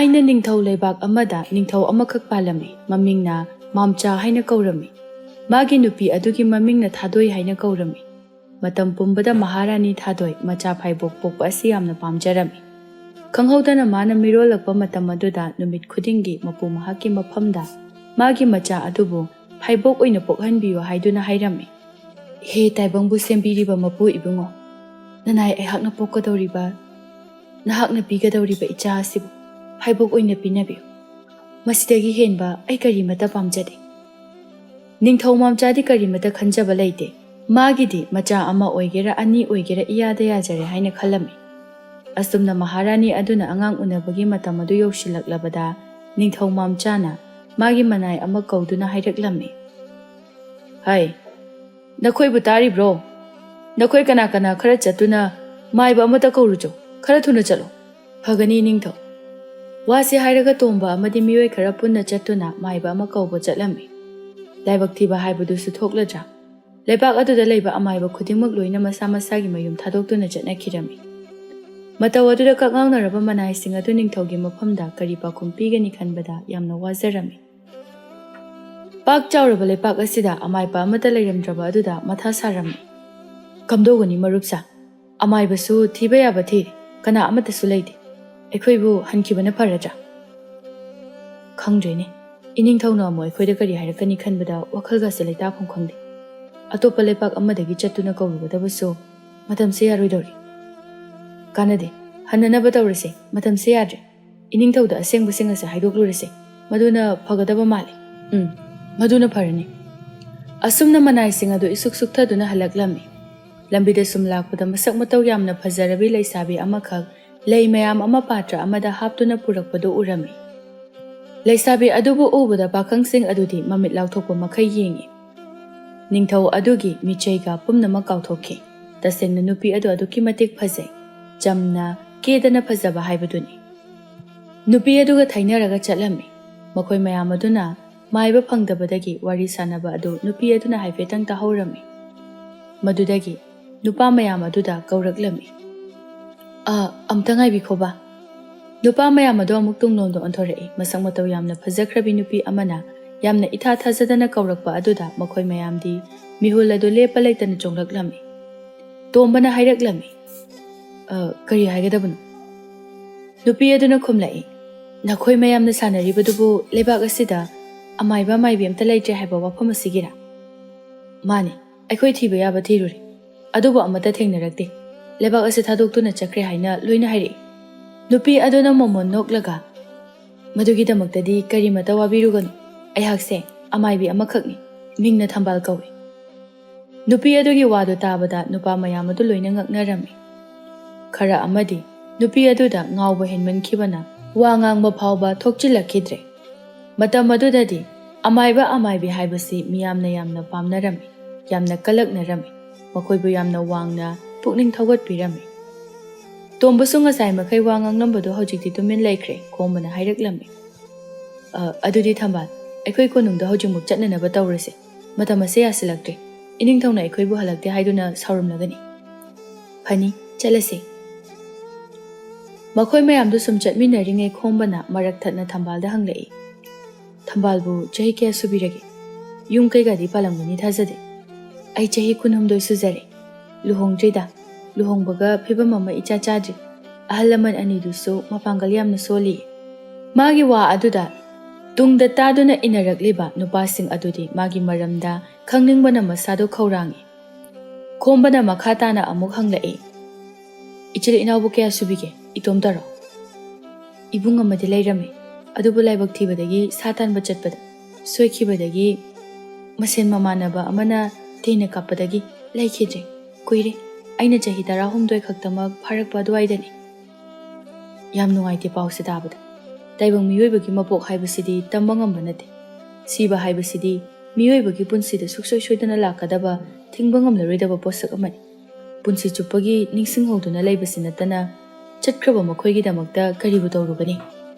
ꯊꯥꯏꯅ ꯅꯤꯡꯊꯧ ꯂꯩꯕꯥꯛ ꯑꯃꯗ ꯅꯤꯡꯊꯧ ꯑꯃꯈꯛ ꯄꯥꯜꯂꯝꯃꯤ, ꯃꯃꯤꯡꯅ ꯃꯥꯝꯆꯥ ꯍꯥꯏꯅ ꯀꯧꯔꯝꯃꯤ꯫ ꯃꯥꯒꯤ ꯅꯨꯄꯤ ꯑꯗꯨꯒꯤ ꯃꯃꯤꯡꯅ ꯊꯥꯗꯣꯏ ꯍꯥꯏꯅ ꯀꯧꯔꯝꯃꯤ꯫ ꯃꯇꯝ ꯄꯨꯝꯕꯗ ꯃꯍꯥꯔꯥꯅꯤ ꯊꯥꯗꯣꯏ ꯃꯆꯥ ꯐꯥꯏꯕꯣꯛ ꯄꯣꯛꯄ ꯑꯁꯤ ꯌꯥꯝꯅ ꯄꯥꯝꯖꯔꯝꯃꯤ꯫ ꯈꯪꯍꯧꯗꯅ ꯃꯥꯅ ꯃꯤꯔꯣꯜꯂꯛꯄ ꯃꯇꯝ ꯑꯗꯨꯗ ꯅꯨꯃꯤꯠ ꯈꯨꯗꯤꯡꯒꯤ ꯃꯄꯨ ꯃꯍꯥꯛꯀꯤ ꯃꯐꯝꯗ ꯃꯥꯒꯤ ꯃꯆꯥ ꯑꯗꯨꯕꯨ ꯐꯥꯏꯕꯣꯛ ꯑꯣꯏꯅ ꯄꯣꯛꯍꯟꯕꯤꯌꯨ ꯍꯥꯏꯗꯨꯅ ꯍꯥꯏꯔꯝꯃꯤ꯫ ꯍꯦ ꯇꯥꯏꯕꯪꯕꯨ ꯁꯦꯝꯕꯤꯔꯤꯕ ꯃꯄꯨ ꯏꯕꯨꯡꯉꯣ, ꯅꯅꯥꯏ ꯑꯩꯍꯥꯛꯅ ꯄꯣꯛꯀꯗꯧꯔꯤꯕ, ꯅꯍꯥꯛꯅ ꯄꯤꯒꯗꯧꯔꯤꯕ ꯏꯆꯥ ꯑꯁꯤꯕꯨ ꯐꯥꯏꯕꯣꯛ ꯑꯣꯏꯅ ꯄꯤꯅꯕꯤꯌꯨ꯫ ꯃꯁꯤꯗꯒꯤ ꯍꯦꯟꯕ ꯑꯩ ꯀꯔꯤꯃꯠꯇ ꯄꯥꯝꯖꯗꯦ꯫ ꯅꯤꯡꯊꯧ ꯃꯥꯝꯆꯥꯗꯤ ꯀꯔꯤꯃꯠꯇ ꯈꯟꯖꯕ ꯂꯩꯇꯦ꯫ ꯃꯥꯒꯤꯗꯤ ꯃꯆꯥ ꯑꯃ ꯑꯣꯏꯒꯦꯔꯥ ꯑꯅꯤ ꯑꯣꯏꯒꯦꯔꯥ ꯏꯌꯥꯗ ꯌꯥꯖꯔꯦ ꯍꯥꯏꯅ ꯈꯜꯂꯝꯃꯤ꯫ ꯑꯁꯨꯝꯅ ꯃꯍꯥꯔꯥꯅꯤ ꯑꯗꯨꯅ ꯑꯉꯥꯡ ꯎꯅꯕꯒꯤ ꯃꯇꯝ ꯑꯗꯨ ꯌꯧꯁꯤꯜꯂꯛꯂꯕꯗ ꯅꯤꯡꯊꯧ ꯃꯥꯝꯆꯥꯅ ꯃꯥꯒꯤ ꯃꯅꯥꯏ ꯑꯃ ꯀꯧꯗꯨꯅ ꯍꯥꯏꯔꯛꯂꯝꯃꯤ꯫ ꯍꯩ, ꯅꯈꯣꯏꯕꯨ ꯇꯥꯔꯤꯕ꯭ꯔꯣ? ꯅꯈꯣꯏ ꯀꯅꯥ ꯀꯅꯥ ꯈꯔ ꯆꯠꯇꯨꯅ ꯃꯥꯏꯕ ꯑꯃꯇ ꯀꯧꯔꯨꯆꯣ, ꯈꯔ ꯊꯨꯅ ꯆꯠꯂꯣ꯫ ꯐꯒꯅꯤ ꯅꯤꯡꯊꯧ꯫ ꯋꯥꯁꯤ ꯍꯥꯏꯔꯒ ꯇꯣꯝꯕ ꯑꯃꯗꯤ ꯃꯤꯑꯣꯏ ꯈꯔ ꯄꯨꯟꯅ ꯆꯠꯇꯨꯅ ꯃꯥꯏꯕ ꯑꯃ ꯀꯧꯕ ꯆꯠꯂꯝꯃꯤ꯫ ꯂꯥꯏꯕꯛ ꯊꯤꯕ ꯍꯥꯏꯕꯗꯨꯁꯨ ꯊꯣꯛꯂꯗ꯭ꯔꯥ? ꯂꯩꯕꯥꯛ ꯑꯗꯨꯗ ꯂꯩꯕ ꯑꯃꯥꯏꯕ ꯈꯨꯗꯤꯡꯃꯛ ꯂꯣꯏꯅ ꯃꯁꯥ ꯃꯁꯥꯒꯤ ꯃꯌꯨꯝ ꯊꯥꯗꯣꯛꯇꯨꯅ ꯆꯠꯅꯈꯤꯔꯝꯃꯤ꯫ ꯃꯇꯧ ꯑꯗꯨꯗ ꯀꯛꯉꯥꯎꯅꯔꯕ ꯃꯅꯥꯏꯁꯤꯡ ꯑꯗꯨ ꯅꯤꯡꯊꯧꯒꯤ ꯃꯐꯝꯗ ꯀꯔꯤ ꯄꯥꯎꯈꯨꯝ ꯄꯤꯒꯅꯤ ꯈꯟꯕꯗ ꯌꯥꯝꯅ ꯋꯥꯖꯔꯝꯃꯤ꯫ ꯄꯥꯛ ꯆꯥꯎꯔꯕ ꯂꯩꯄꯥꯛ ꯑꯁꯤꯗ ꯑꯃꯥꯏꯕ ꯑꯃꯠꯇ ꯂꯩꯔꯝꯗ꯭ꯔꯕ ꯑꯗꯨꯗ ꯃꯊꯥ ꯁꯥꯔꯝꯃꯤ꯫ ꯀꯝꯗꯧꯒꯅꯤ ꯃꯔꯨꯞꯁꯥ? ꯑꯃꯥꯏꯕꯁꯨ ꯊꯤꯕ ꯌꯥꯕ ꯊꯤꯔꯤ, ꯀꯅꯥ ꯑꯃꯠꯇꯁꯨ ꯂꯩꯇꯦ꯫ ꯑꯩꯈꯣꯏꯕꯨ ꯍꯟꯈꯤꯕꯅ ꯐꯔꯗ꯭ꯔꯥ? ꯈꯪꯗ꯭ꯔꯦꯅꯦ, ꯏꯅꯤꯡꯊꯧꯅ ꯑꯃꯨꯛ ꯑꯩꯈꯣꯏꯗ ꯀꯔꯤ ꯍꯥꯏꯔꯛꯀꯅꯤ ꯈꯟꯕꯗ ꯋꯥꯈꯜꯒꯁꯦ ꯂꯩꯇꯥꯐꯝ ꯈꯪꯗꯦ꯫ ꯑꯇꯣꯞꯄ ꯂꯩꯄꯥꯛ ꯑꯃꯗꯒꯤ ꯆꯠꯇꯨꯅ ꯀꯧꯔꯨꯒꯗꯕꯁꯨ ꯃꯇꯝꯁꯦ ꯌꯥꯔꯣꯏꯗꯧꯔꯤ꯫ ꯀꯥꯟꯅꯗꯦ, ꯍꯟꯅꯅꯕ ꯇꯧꯔꯁꯦ, ꯃꯇꯝꯁꯦ ꯌꯥꯗ꯭ꯔꯦ꯫ ꯏꯅꯤꯡꯊꯧꯗ ꯑꯁꯦꯡꯕꯁꯤꯡ ꯑꯁꯦ ꯍꯥꯏꯗꯣꯛꯂꯨꯔꯁꯦ, ꯃꯗꯨꯅ ꯐꯒꯗꯕ ꯃꯥꯜꯂꯤ꯫ ꯃꯗꯨꯅ ꯐꯔꯅꯤ꯫ ꯑꯁꯨꯝꯅ ꯃꯅꯥꯏꯁꯤꯡ ꯑꯗꯨ ꯏꯁꯨꯛ ꯁꯨꯛꯊꯗꯨꯅ ꯍꯜꯂꯛꯂꯝꯃꯤ꯫ ꯂꯝꯕꯤꯗ ꯁꯨꯝ ꯂꯥꯛꯄꯗ ꯃꯁꯛ ꯃꯇꯧ ꯌꯥꯝꯅ ꯐꯖꯔꯕꯤ ꯂꯩꯁꯥꯕꯤ ꯑꯃꯈꯛ ꯂꯩ ꯃꯌꯥꯝ ꯑꯃ ꯄꯥꯇ꯭ꯔ ꯑꯃꯗ ꯍꯥꯞꯇꯨꯅ ꯄꯨꯔꯛꯄꯗꯨ ꯎꯔꯝꯃꯤ꯫ ꯂꯩꯁꯥꯕꯤ ꯑꯗꯨꯕꯨ ꯎꯕꯗ ꯄꯥꯈꯪꯁꯤꯡ ꯑꯗꯨꯗꯤ ꯃꯃꯤꯠ ꯂꯥꯎꯊꯣꯛꯄ ꯃꯈꯩ ꯌꯦꯡꯉꯤ꯫ ꯅꯤꯡꯊꯧ ꯑꯗꯨꯒꯤ ꯃꯤꯆꯩꯒ ꯄꯨꯝꯅꯃꯛ ꯀꯥꯎꯊꯣꯛꯈꯤ꯫ ꯇꯁꯦꯡꯅ ꯅꯨꯄꯤ ꯑꯗꯨ ꯑꯗꯨꯛꯀꯤ ꯃꯇꯤꯛ ꯐꯖꯩ, ꯆꯝꯅ ꯀꯦꯗꯅ ꯐꯖꯕ ꯍꯥꯏꯕꯗꯨꯅꯤ꯫ ꯅꯨꯄꯤ ꯑꯗꯨꯒ ꯊꯩꯅꯔꯒ ꯆꯠꯂꯝꯃꯤ꯫ ꯃꯈꯣꯏ ꯃꯌꯥꯝ ꯑꯗꯨꯅ ꯃꯥꯏꯕ ꯐꯪꯗꯕꯗꯒꯤ ꯋꯥꯔꯤ ꯁꯥꯟꯅꯕ ꯑꯗꯨ ꯅꯨꯄꯤ ꯑꯗꯨꯅ ꯍꯥꯏꯐꯦꯠꯇꯪ ꯇꯥꯍꯧꯔꯝꯃꯤ꯫ ꯃꯗꯨꯗꯒꯤ ꯅꯨꯄꯥ ꯃꯌꯥꯝ ꯑꯗꯨꯗ ꯀꯧꯔꯛꯂꯝꯃꯤ꯫ ꯑꯝꯇ ꯉꯥꯏꯕꯤꯈꯣꯕ꯫ ꯅꯨꯄꯥ ꯃꯌꯥꯝ ꯑꯗꯨ ꯑꯃꯨꯛ ꯇꯨꯡꯂꯣꯝꯗ ꯑꯣꯟꯊꯣꯔꯛꯏ꯫ ꯃꯁꯛ ꯃꯇꯧ ꯌꯥꯝꯅ ꯐꯖꯈ꯭ꯔꯕꯤ ꯅꯨꯄꯤ ꯑꯃꯅ ꯌꯥꯝꯅ ꯏꯊꯥ ꯊꯥꯖꯗꯅ ꯀꯧꯔꯛꯄ ꯑꯗꯨꯗ ꯃꯈꯣꯏ ꯃꯌꯥꯝꯗꯤ ꯃꯤꯍꯨꯜ ꯑꯗꯨ ꯂꯦꯞꯄ ꯂꯩꯇꯅ ꯆꯣꯡꯂꯛꯂꯝꯃꯤ꯫ ꯇꯣꯝꯕꯅ ꯍꯥꯏꯔꯛꯂꯝꯃꯤ꯫ ꯀꯔꯤ ꯍꯥꯏꯒꯗꯕꯅꯣ? ꯅꯨꯄꯤ ꯑꯗꯨꯅ ꯈꯨꯝꯂꯛꯏ꯫ ꯅꯈꯣꯏ ꯃꯌꯥꯝꯅ ꯁꯥꯟꯅꯔꯤꯕꯗꯨꯕꯨ ꯂꯩꯕꯥꯛ ꯑꯁꯤꯗ ꯑꯃꯥꯏꯕ ꯃꯥꯏꯕꯤ ꯑꯝꯇ ꯂꯩꯇ꯭ꯔꯦ ꯍꯥꯏꯕ ꯋꯥꯐꯝ ꯑꯁꯤꯒꯤꯔꯥ? ꯃꯥꯅꯤ, ꯑꯩꯈꯣꯏ ꯊꯤꯕ ꯌꯥꯕ ꯊꯤꯔꯨꯔꯦ, ꯑꯗꯨꯕꯨ ꯑꯃꯠꯇ ꯊꯦꯡꯅꯔꯛꯇꯦ꯫ ꯂꯩꯕꯥꯛ ꯑꯁꯤ ꯊꯥꯗꯣꯛꯇꯨꯅ ꯆꯠꯈ꯭ꯔꯦ ꯍꯥꯏꯅ ꯂꯣꯏꯅ ꯍꯥꯏꯔꯛꯏ꯫ ꯅꯨꯄꯤ ꯑꯗꯨꯅ ꯃꯣꯃꯣꯟ ꯅꯣꯛꯂꯒ, ꯃꯗꯨꯒꯤꯗꯃꯛꯇꯗꯤ ꯀꯔꯤꯃꯠꯇ ꯋꯥꯕꯤꯔꯨꯒꯅꯨ, ꯑꯩꯍꯥꯛꯁꯦ ꯑꯃꯥꯏꯕꯤ ꯑꯃꯈꯛꯅꯤ, ꯃꯤꯡꯅ ꯊꯝꯕꯥꯜ ꯀꯧꯏ꯫ ꯅꯨꯄꯤ ꯑꯗꯨꯒꯤ ꯋꯥꯗꯨ ꯇꯥꯕꯗ ꯅꯨꯄꯥ ꯃꯌꯥꯝ ꯑꯗꯨ ꯂꯣꯏꯅ ꯉꯛꯅꯔꯝꯃꯤ꯫ ꯈꯔ ꯑꯃꯗꯤ ꯅꯨꯄꯤ ꯑꯗꯨꯗ ꯉꯥꯎꯕ ꯍꯦꯟꯃꯟꯈꯤꯕꯅ ꯋꯥ ꯉꯥꯡꯕ ꯐꯥꯎꯕ ꯊꯣꯛꯆꯤꯜꯂꯛꯈꯤꯗ꯭ꯔꯦ꯫ ꯃꯇꯝ ꯑꯗꯨꯗꯗꯤ ꯑꯃꯥꯏꯕ ꯑꯃꯥꯏꯕꯤ ꯍꯥꯏꯕꯁꯤ ꯃꯤꯌꯥꯝꯅ ꯌꯥꯝꯅ ꯄꯥꯝꯅꯔꯝꯃꯤ, ꯌꯥꯝꯅ ꯀꯜꯂꯛꯅꯔꯝꯃꯤ, ꯃꯈꯣꯏꯕꯨ ꯌꯥꯝꯅ ꯋꯥꯡꯅ ꯄꯨꯛꯅꯤꯡ ꯊꯧꯒꯠꯄꯤꯔꯝꯃꯤ꯫ ꯇꯣꯝꯕꯁꯨ ꯉꯁꯥꯏ ꯃꯈꯩ ꯋꯥ ꯉꯥꯡꯂꯝꯕꯗꯣ ꯍꯧꯖꯤꯛꯇꯤ ꯇꯨꯃꯤꯟ ꯂꯩꯈ꯭ꯔꯦ꯫ ꯈꯣꯝꯕꯅ ꯍꯥꯏꯔꯛꯂꯝꯃꯤ꯫ ꯑꯗꯨꯗꯤ ꯊꯝꯕꯥꯜ, ꯑꯩꯈꯣই ꯀꯣꯅꯨꯡꯗ ꯍꯧꯖꯤꯛꯃꯨꯛ ꯆꯠꯅꯅꯕ ꯇꯧꯔꯁꯦ꯫ ꯃꯇꯝ ꯑꯁꯦ ꯌꯥꯁꯤꯜꯂꯛꯇ꯭ꯔꯦ꯫ ꯏꯅꯤꯡꯊꯧꯅ ꯑꯩꯈꯣꯏꯕꯨ ꯍꯜꯂꯛꯇꯦ ꯍꯥꯏꯗꯨꯅ ꯁꯥꯎꯔꯝꯂꯒꯅꯤ꯫ ꯐꯅꯤ, ꯆꯠꯂꯁꯦ꯫ ꯃꯈꯣꯏ ꯃꯌꯥꯝꯗꯨ ꯁꯨꯝ ꯆꯠꯃꯤꯟꯅꯔꯤꯉꯩ ꯈꯣꯝꯕꯅ ꯃꯔꯛ ꯊꯠꯅ ꯊꯝꯕꯥꯜꯗ ꯍꯪꯂꯛꯏ꯫ ꯊꯝꯕꯥꯜꯕꯨ ꯆꯍꯤ ꯀꯌꯥ ꯁꯨꯕꯤꯔꯒꯦ? ꯌꯨꯝ ꯀꯩꯒꯗꯤ ꯄꯥꯜꯂꯝꯒꯅꯤ ꯊꯥꯖꯗꯦ꯫ ꯑꯩ ꯆꯍꯤ 18 ꯁꯨꯖꯔꯦ, ꯂꯨꯍꯣꯡꯗ꯭ꯔꯤꯗ, ꯂꯨꯍꯣꯡꯕꯒ ꯐꯤꯕꯝ ꯑꯃ ꯏꯆꯥ ꯆꯥꯗ꯭ꯔꯤ꯫ ꯑꯍꯜ ꯂꯃꯟ ꯑꯅꯤꯗꯨꯁꯨ ꯃꯄꯥꯡꯒꯜ ꯌꯥꯝꯅ ꯁꯣꯜꯂꯤ꯫ ꯃꯥꯒꯤ ꯋꯥ ꯑꯗꯨꯗ ꯇꯨꯡꯗ ꯇꯥꯗꯨꯅ ꯏꯟꯅꯔꯛꯂꯤꯕ ꯅꯨꯄꯥꯁꯤꯡ ꯑꯗꯨꯗꯤ ꯃꯥꯒꯤ ꯃꯔꯝꯗ ꯈꯪꯅꯤꯡꯕꯅ ꯃꯁꯥꯗꯣ ꯈꯧꯔꯥꯡꯉꯤ꯫ ꯈꯣꯝꯕꯅ ꯃꯈꯥ ꯇꯥꯅ ꯑꯃꯨꯛ ꯍꯪꯂꯛꯏ꯫ ꯏꯆꯤꯜ ꯏꯅꯥꯎꯕꯨ ꯀꯌా ꯁꯨꯕꯤꯒꯦ? ꯏꯇꯣꯝꯇꯔꯣ? ꯏꯕꯨꯡ ꯑꯃꯗꯤ ꯂꯩꯔꯝꯃꯤ, ꯑꯗꯨꯕꯨ ꯂꯥꯏꯕꯛ ꯊꯤꯕꯗꯒꯤ ꯁꯥ ꯇꯥꯟꯕ ꯆꯠꯄꯗ ꯁꯣꯏꯈꯤꯕꯗꯒꯤ ꯃꯁꯦꯟ ꯃꯃꯥꯟꯅꯕ ꯑꯃꯅ ꯊꯦꯡꯅ ꯀꯥꯞꯄꯗꯒꯤ ꯂꯩꯈꯤꯗ꯭ꯔꯦ꯫ ꯀꯨꯏꯔꯦ, ꯑꯩꯅ ꯆꯍꯤ 19 ꯈꯛꯇꯃꯛ ꯐꯥꯔꯛꯄ ꯑꯗꯨꯋꯥꯏꯗꯅꯤ꯫ ꯌꯥꯝ ꯅꯨꯡꯉꯥꯏꯇꯦ ꯄꯥꯎꯁꯦ ꯇꯥꯕꯗ꯫ ꯇꯥꯏꯕꯪ ꯃꯤꯑꯣꯏꯕꯒꯤ ꯃꯄꯣꯛ ꯍꯥꯏꯕꯁꯤꯗꯤ ꯇꯝꯕ ꯉꯝꯕ ꯅꯠꯇꯦ꯫ ꯁꯤꯕ ꯍꯥꯏꯕꯁꯤꯗꯤ ꯃꯤꯑꯣꯏꯕꯒꯤ ꯄꯨꯟꯁꯤꯗ ꯁꯨꯡꯁꯣꯏ ꯁꯣꯏꯗꯅ ꯂꯥꯛꯀꯗꯕ, ꯊꯤꯡꯕ ꯉꯝꯂꯔꯣꯏꯗꯕ ꯄꯣꯠꯁꯛ ꯑꯃꯅꯤ꯫ ꯄꯨꯟꯁꯤ ꯆꯨꯞꯄꯒꯤ ꯅꯤꯡꯁꯤꯡꯍꯧꯗꯨꯅ ꯂꯩꯕꯁꯤ ꯅꯠꯇꯅ ꯆꯠꯈ꯭ꯔꯕ ꯃꯈꯣꯏꯒꯤꯗꯃꯛꯇ ꯀꯔꯤꯕꯨ ꯇꯧꯔꯨꯒꯅꯤ?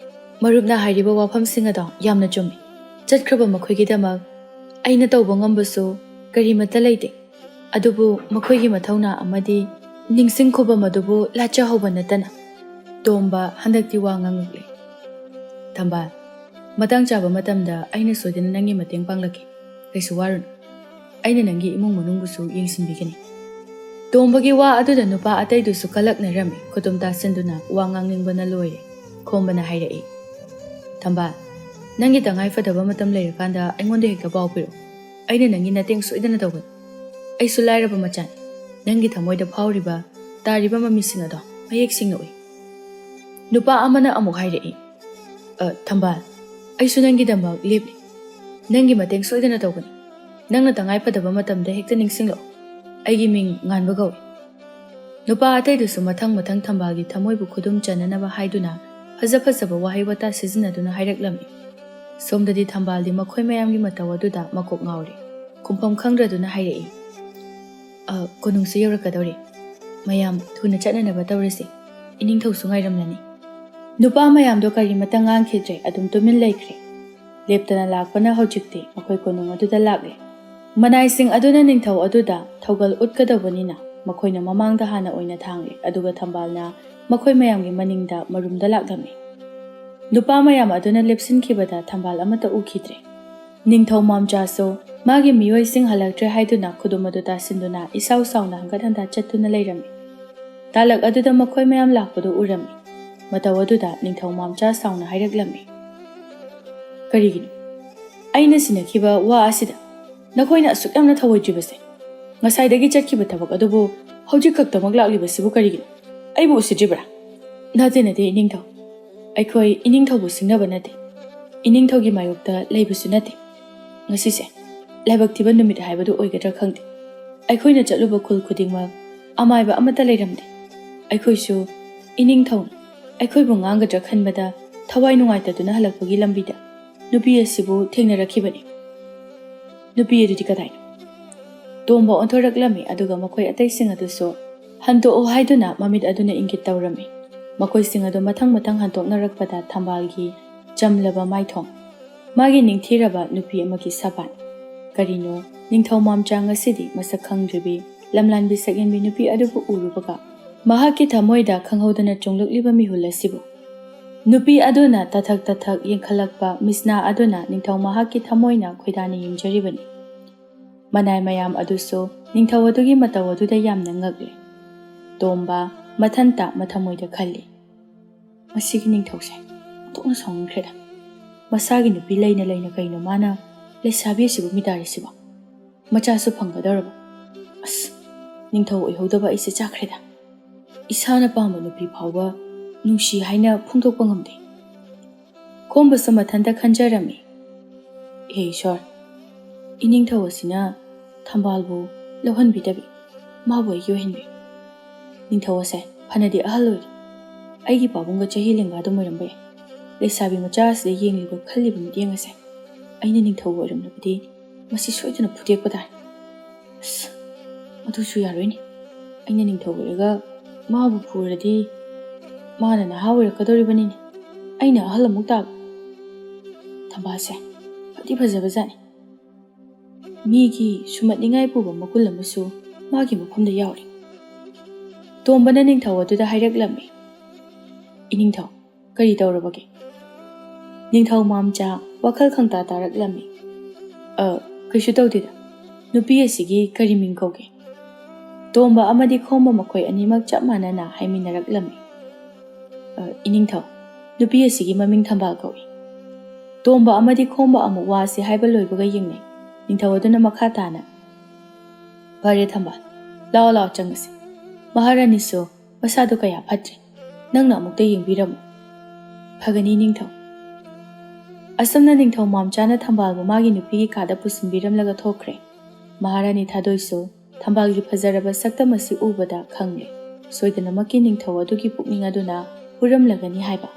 ꯃꯔꯨꯞꯅ ꯍꯥꯏꯔꯤꯕ ꯋꯥꯐꯝꯁꯤꯡ ꯑꯗꯣ ꯌꯥꯝꯅ ꯆꯨꯝꯃꯤ꯫ ꯆꯠꯈ꯭ꯔꯕ ꯃꯈꯣꯏꯒꯤꯗꯃꯛ ꯑꯩꯅ ꯇꯧꯕ ꯉꯝꯕꯁꯨ ꯀꯔꯤꯃꯠꯇ ꯂꯩꯇꯦ꯫ ꯑꯗꯨꯕꯨ ꯃꯈꯣꯏꯒꯤ ꯃꯊꯧꯅꯥ ꯑꯃꯗꯤ ꯅꯤꯡꯁꯤꯡ ꯈꯨꯕꯝ ꯑꯗꯨꯕꯨ ꯂꯥꯠꯆꯍꯧꯕ ꯅꯠꯇꯅ꯫ ꯇꯣꯝꯕ ꯍꯟꯗꯛꯇꯤ ꯋꯥ ꯉꯥꯡꯂꯛꯂꯦ꯫ Thambal, matang chaba matamda aina soidana nangi mateng panglaki. Kaisu warun. Aina nangi imung manungbusu yengsinbigani. Tombagi wa aduda nupa ataidusu kalakna rami kutum tasenduna wa ngangingbana loire. Khombana hairai. Thambal, nangi tangai fadaba matam leirakanda aingonde hekta pau piro. Aina nangi nateng soidana tawgan. Aisu lairaba machan. Nangi thamoida phauriba tariba mamising ado mayek singna ui. Nupa amana amuk hairai. Thambal, aisu nangi damak lepli. Nangi mateng soidana tawgani. Nangna tangai fadaba matamda hekta ningsinglo. Aigi ming nganba gawi. Nupa ataidusu mathang Thambalgi thamoibu khudum chananaba haiduna fazaba wahai wata sizinaduna hairaklammi. Somdadi Thambaldi makhoi mayamgi mataw aduda makok ngauri. Kumpham khangraduna hairai. Konungsu yaurakadori. Mayam thuna chatnanaba tawrasi. Iningthausu ngairamlani. Nupa mayamdo kari matang ngangkhidre adum tumin laikre. Leptana lakpana hojikti makhoi konung aduda lakle. Manaising aduna ningthau aduda thaugal utkadabanina makhoina mamangda hana oina thangle aduga Thambalna makhoi mayamgi maningda marumda laklami. Nupa mayam aduna lepsinkhibada Thambal amata ukhidre. Ningthau mamchaso magi miyoi sing halaktre haiduna khudumadu tasinduna isau sauna hangathanda chattuna leirami. Talak aduda makhoi mayam lakpadu urami. Mataw aduda ningthau mamcha sauna hairaklammi. Karigino aina sinakhiba wa asida nakoina asuk yamna thawoijibase ngasaidagi chatkiba thabak adubu hojikaktamak laklibasibu karigino aibu usidribra nate iningthau aikhoi iningthaubu singnaba nate iningthaugi mayokta leibusu nate ngasise laibak thiba numit haibadu oigadra khangde aikhoina chatluba khul khudingma amaiba amata leiramde aikhoisu iningthau aikhoibu ngangadra khanbada thawai nungaitaduna halakpagi lambida nupi asibu thengnarakibani nupi edudi kadaino tomba onthoraklami aduga makhoi atai sing aduso hanto o haiduna mamit aduna ingit tawrami makhoi sing adu mathang hantoknarakpada Thambalgi jamlaba maithong magi ningthiraba nupi amaki saban karino ningthau mamcha ngasidi masak khangdribi lamlanbi sagenbi nupi adubu urubaga mahaki thamoida khanghodana chonglukliba mihul asibu nupi aduna tathak yengkhalakpa misna aduna ningthau mahaki thamoina khoidani yengjaribani manai mayam aduso ningthau adugi mataw aduda yamna ngakle tomba mathanta mathamoida khalli masigi ningthause tokna songkreda masagi nupi leina kaino mana lesabi sibu midari sibu macha su phanggadorba as ningthau oihodaba ise chakreda isana pamba nupi phawba nungshi haina phungthokpa ngamde khombusu mathanta khanjarami he ishwar iningthau asina Thambalbu lohonbidabi mabu yohinbi ningthau ase phanadi ahaloi aigi pabunga chahi lengba do moirambe lesabi macha asde yengliba khalliba mideng ase aina ningthau oiramnabdi masi soiduna phudekpa dai adusu yaroini aina ningthau oiraga mabu phuradi mana na hawira kadoribani aina ahal amuk tab Thambase phadi phajabajani migi sumatningai puba makul amasu magi mafamda yauri tombana ningthau aduda hairaklammi iningthau kari tawrabage ningthau mamcha wakhal khangta taraklammi kaisu tawdida nupi asigi kari ming kauge tomba amadi khomba makhoi animak chap manana haiminaraklammi iningthau nupi asigi maming Thambal kawi tomba amadi khomba amu wasi haiba loibaga yengnai ningthau aduna makha tana bare Thambal lao changasi maharani so masadu kaya phatre nangna amukta yengbiramu phagani ningthau asamna ningthau mamchana Thambal bu magi nupi gi kada pusinbiramlaga thokre maharani thadoiso Thambalgi phajaraba saktamasi ubada khangle soidana maki ningthau adugi pukning aduna huramlagani haiba